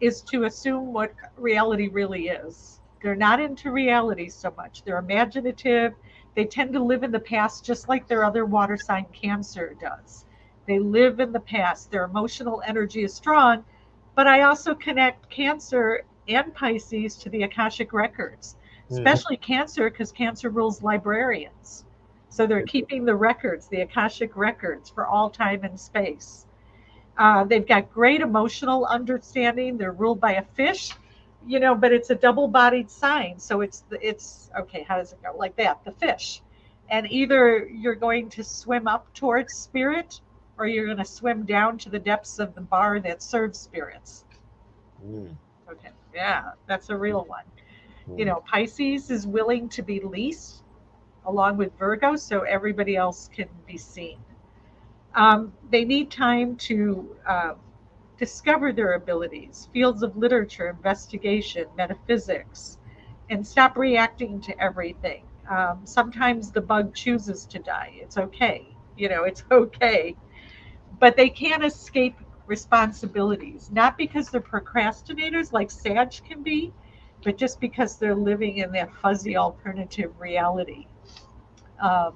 is to assume what reality really is. They're not into reality so much. They're imaginative. They tend to live in the past just like their other water sign Cancer does. They live in the past. Their emotional energy is strong, but I also connect Cancer and Pisces to the Akashic records, Mm. especially Cancer because Cancer rules librarians. So they're keeping the records, the Akashic records for all time and space. They've got great emotional understanding. They're ruled by a fish, but it's a double-bodied sign. So it's okay. How does it go? Like that, the fish, and either you're going to swim up towards spirit, or you're going to swim down to the depths of the bar that serves spirits. Mm. Okay, yeah, that's a real one. Mm. Pisces is willing to be least, along with Virgo, so everybody else can be seen. They need time to discover their abilities, fields of literature, investigation, metaphysics, and stop reacting to everything. Sometimes the bug chooses to die. It's okay. It's okay. But they can't escape responsibilities, not because they're procrastinators like Sag can be, but just because they're living in that fuzzy alternative reality. Um,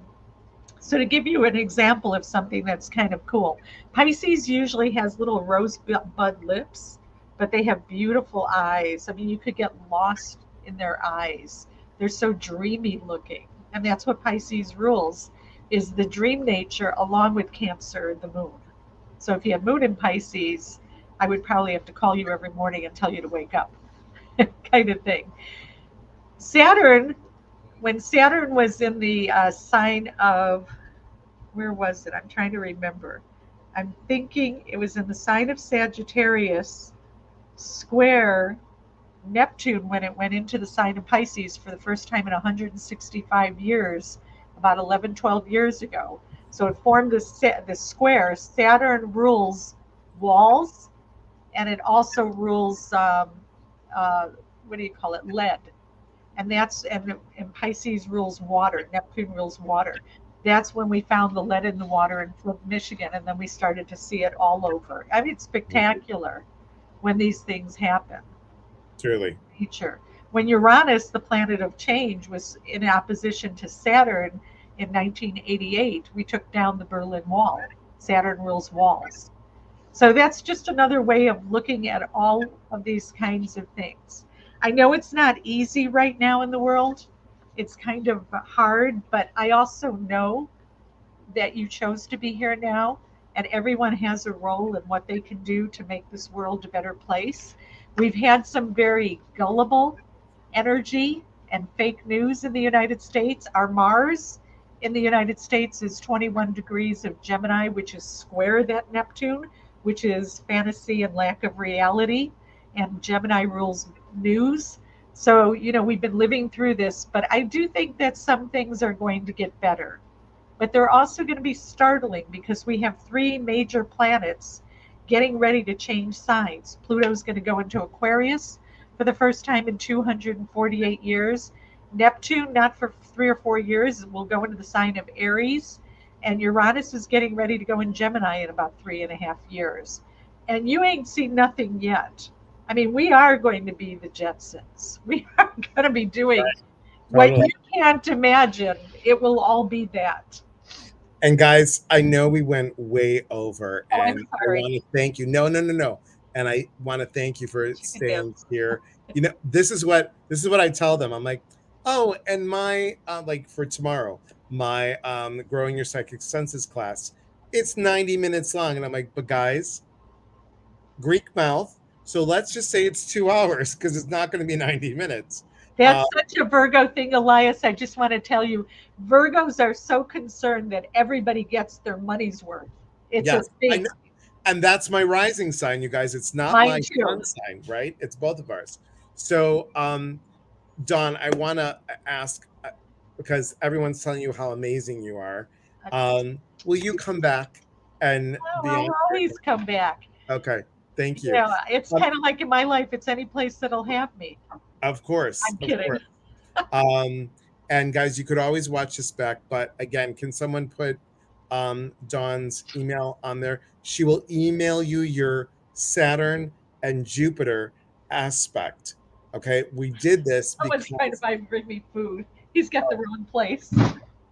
so to give you an example of something that's kind of cool, Pisces usually has little rosebud lips, but they have beautiful eyes. I mean, you could get lost in their eyes. They're so dreamy looking, and that's what Pisces rules is the dream nature along with Cancer, the moon. So if you have moon in Pisces, I would probably have to call you every morning and tell you to wake up, kind of thing. Saturn, when Saturn was in the sign of, where was it? I'm trying to remember. I'm thinking it was in the sign of Sagittarius, square Neptune when it went into the sign of Pisces for the first time in 165 years, about 11, 12 years ago. So it formed this square. Saturn rules walls, and it also rules, uh, what do you call it, lead. And Pisces rules water. Neptune rules water. That's when we found the lead in the water in Flint, Michigan, and then we started to see it all over. I mean, it's spectacular when these things happen. Truly. Nature. When Uranus, the planet of change, was in opposition to Saturn in 1988, we took down the Berlin Wall. Saturn rules walls. So that's just another way of looking at all of these kinds of things. I know it's not easy right now in the world. It's kind of hard, but I also know that you chose to be here now, and everyone has a role in what they can do to make this world a better place. We've had some very gullible energy and fake news in the United States. Our Mars in the United States is 21 degrees of Gemini, which is square that Neptune, which is fantasy and lack of reality. And Gemini rules news. So, we've been living through this, but I do think that some things are going to get better. But they're also going to be startling because we have three major planets getting ready to change signs. Pluto's going to go into Aquarius for the first time in 248 years. Neptune, not for 3 or 4 years, will go into the sign of Aries. And Uranus is getting ready to go in Gemini in about 3.5 years. And you ain't seen nothing yet. I mean, we are going to be the Jetsons. We are going to be doing what Totally. you can't imagine. It will all be that. And guys, I know we went way over, Oh, I'm and I sorry. want to thank you. No, no, no, no. And I want to thank you for You can dance. staying here. This is what I tell them. I'm like, oh, and my like for tomorrow, my growing your psychic senses class, it's 90 minutes long, and I'm like, but guys, Greek mouth. So let's just say it's 2 hours because it's not going to be 90 minutes. Uh, That's such a Virgo thing, Elias. I just want to tell you, Virgos are so concerned that everybody gets their money's worth. It's a yes, I thing. know. And that's my rising sign, you guys. It's not Mine my too. sun sign, right? It's both of ours. So, Don, I want to ask because everyone's telling you how amazing you are. Will you come back and Oh, be on I'll here? always come back. Okay, thank you. It's Um, kind of like in my life, it's any place that'll have me. of course, I'm of kidding. course. Um, and guys, you could always watch this back. But again, can someone put Dawn's email on there? She will email you your Saturn and Jupiter aspect. Okay, we did this Someone's trying to because bring me food. He's got the oh, wrong place.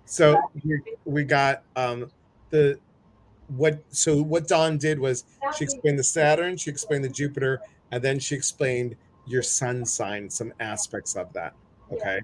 So we got the what Dawn did was she explained the Saturn, she explained the Jupiter, and then she explained your sun sign, some aspects of that. Yeah. Okay.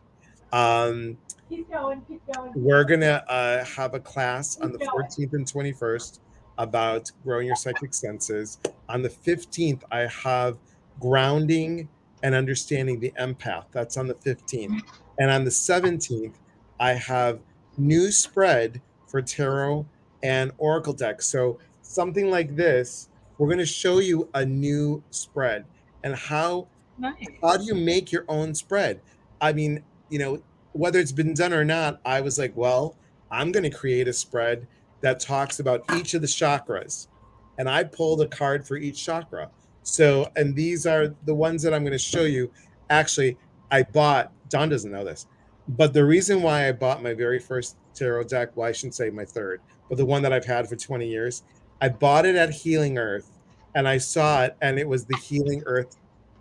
Um, Keep going, keep going, keep we're going, gonna have a class on keep the going. 14th and 21st about growing your psychic senses. On the 15th, I have grounding and understanding the empath. That's on the 15th. And on the 17th, I have new spread for tarot and oracle decks. So something like this, we're going to show you a new spread and how do Nice. you make your own spread? I mean, whether it's been done or not, I was like, well, I'm going to create a spread that talks about each of the chakras. And I pulled a card for each chakra. So, and these are the ones that I'm going to show you. Actually, Don doesn't know this, but the reason why I bought my very first tarot deck, well, I shouldn't say my third, but the one that I've had for 20 years, I bought it at Healing Earth and I saw it and it was the Healing Earth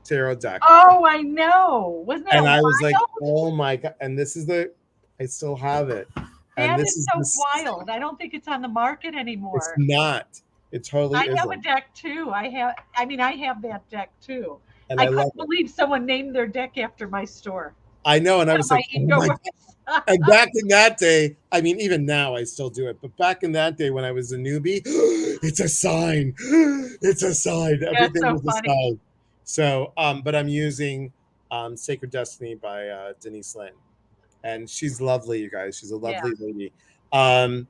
tarot deck. Oh, I know. Wasn't that And I was like, wild? oh my God. And this is I still have it. And That this is is so this, wild. I don't think it's on the market it's anymore. not. It totally I have a isn't. deck too. I have that deck too. And I I love couldn't it. believe someone named their deck after my store. I know. And I was My like, oh ego my God. was. And back in that day, I mean, even now I still do it, but back in that day when I was a newbie, it's a sign. It's a sign. That's Everything so was a funny. sign. So, but I'm using Sacred Destiny by Denise Lynn. And she's lovely, you guys. She's a Yeah. lovely lady. Um,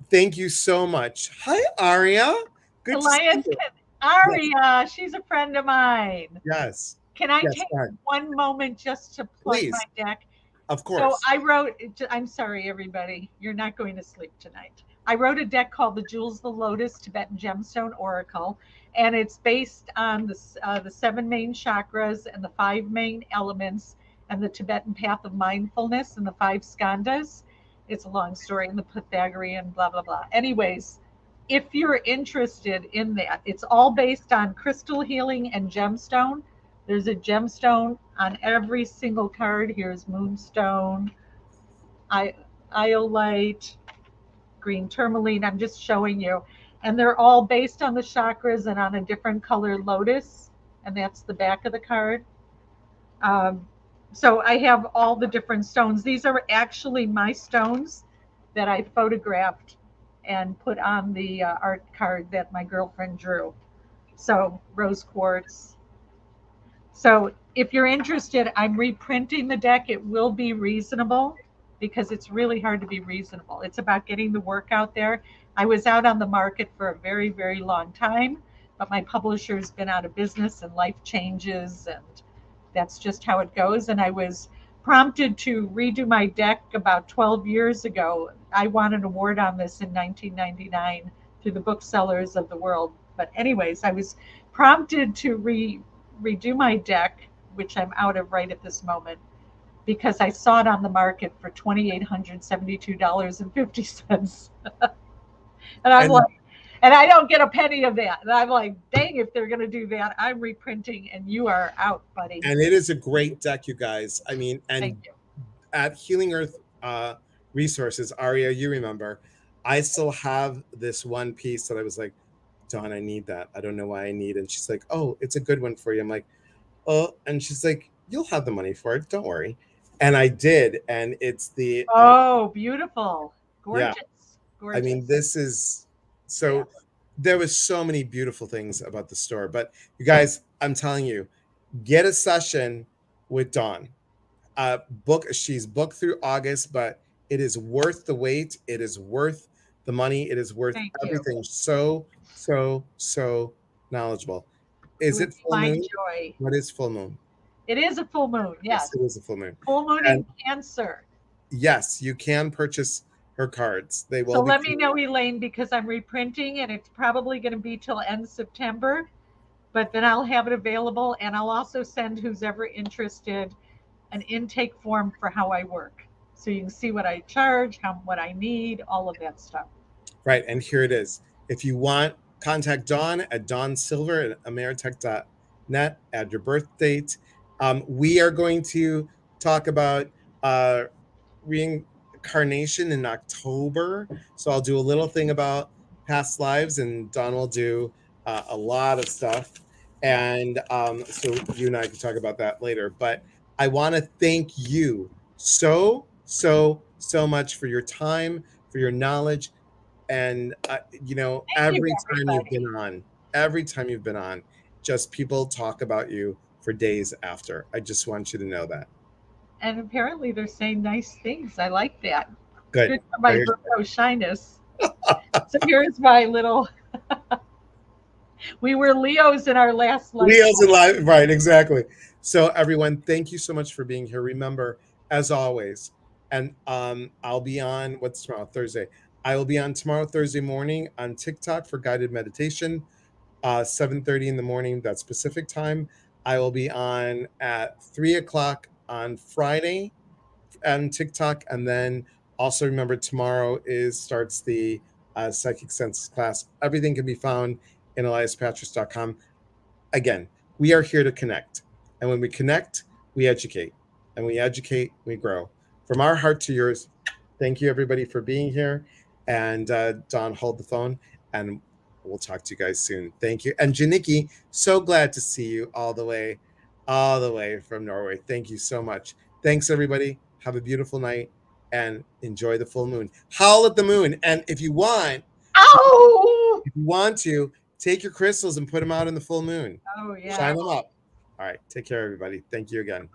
Thank you so much. Hi, Aria. Good to see Alliance you. can Yes, Aria, she's a friend of mine. yes, Can I yes. take Go ahead. one moment just to plug my Please, deck? of So course. I wrote, I'm sorry, everybody, you're not going to sleep tonight. I wrote a deck called the Jewels the Lotus Tibetan Gemstone Oracle, and it's based on the seven main chakras and the five main elements and the Tibetan path of mindfulness and the five skandhas. It's a long story, and the Pythagorean, blah, blah, blah. Anyways, if you're interested in that, it's all based on crystal healing and gemstone. There's a gemstone on every single card. Here's moonstone, I, iolite, green tourmaline. I'm just showing you. And they're all based on the chakras and on a different color lotus. And that's the back of the card. Um, so I have all the different stones. These are actually my stones that I photographed and put on the art card that my girlfriend drew. So rose quartz. So if you're interested, I'm reprinting the deck. It will be reasonable because it's really hard to be reasonable. It's about getting the work out there. I was out on the market for a very, very long time, but my publisher's been out of business and life changes, and that's just how it goes. And I was prompted to redo my deck about 12 years ago. I won an award on this in 1999 through the booksellers of the world. But, anyways, I was prompted to redo my deck, which I'm out of right at this moment, because I saw it on the market for $2,872.50. And I'm And like, and I don't get a penny of that. And I'm like, dang, if they're going to do that, I'm reprinting and you are out, buddy. and it is a great deck, you guys. I mean, Thank and you. at Healing Earth Resources, Aria, you remember, I still have this one piece that I was like, Dawn, I need that. I don't know why I need it. And she's like, oh, it's a good one for you. I'm like, oh, and she's like, you'll have the money for it. Don't worry. And I did. And it's Oh, beautiful. yeah, Gorgeous. I mean, Gorgeous. this is Yeah. so there was so many beautiful things about the store. But you guys, I'm telling you, get a session with Dawn. She's booked through August, but it is worth the wait. It is worth the money. It is worth Thank you. everything. So, so, so knowledgeable. It Is would it be full my moon? joy. What is full moon? It is a full moon. Yes, Yes. it is a full moon. Full moon And in Cancer. yes, you can purchase her cards. They So will be let me coming know, out. Elaine, because I'm reprinting and it's probably going to be till end September. But then I'll have it available, and I'll also send who's ever interested an intake form for how I work. So you can see what I charge, what I need, all of that stuff. Right, and here it is. If you want, contact Dawn at dawnsilver at ameritech.net. Add your birth date. We are going to talk about uh, carnation in October. So I'll do a little thing about past lives, and Don will do a lot of stuff. And so you and I can talk about that later. But I want to thank you so much for your time, for your knowledge, and Thank you, everybody. every time you've been on, just people talk about you for days after. I just want you to know that. And apparently they're saying nice things. I like that. Good. Good for my Very Virgo shyness. So here's my little, we were Leos in our last Leo's lifetime. in live, right? Exactly. So, everyone, thank you so much for being here. Remember, as always, and I'll be on what's tomorrow, Thursday. I will be on tomorrow, Thursday morning on TikTok for guided meditation, 7:30 in the morning. That's Pacific time. I will be on at 3 o'clock on Friday on TikTok, and then also remember tomorrow is starts the psychic senses class. Everything can be found in eliaspatrice.com. Again, we are here to connect. And when we connect, we educate. And we educate, we grow. From our heart to yours, thank you everybody for being here. And Don, hold the phone, and we'll talk to you guys soon. Thank you. And Janiki, so glad to see you all the way from Norway. Thank you so much. Thanks, everybody. Have a beautiful night and enjoy the full moon. Howl at the moon. And Ow! if you want to, take your crystals and put them out in the full moon. Oh, Shine yeah. them up. All right. Take care, everybody. Thank you again.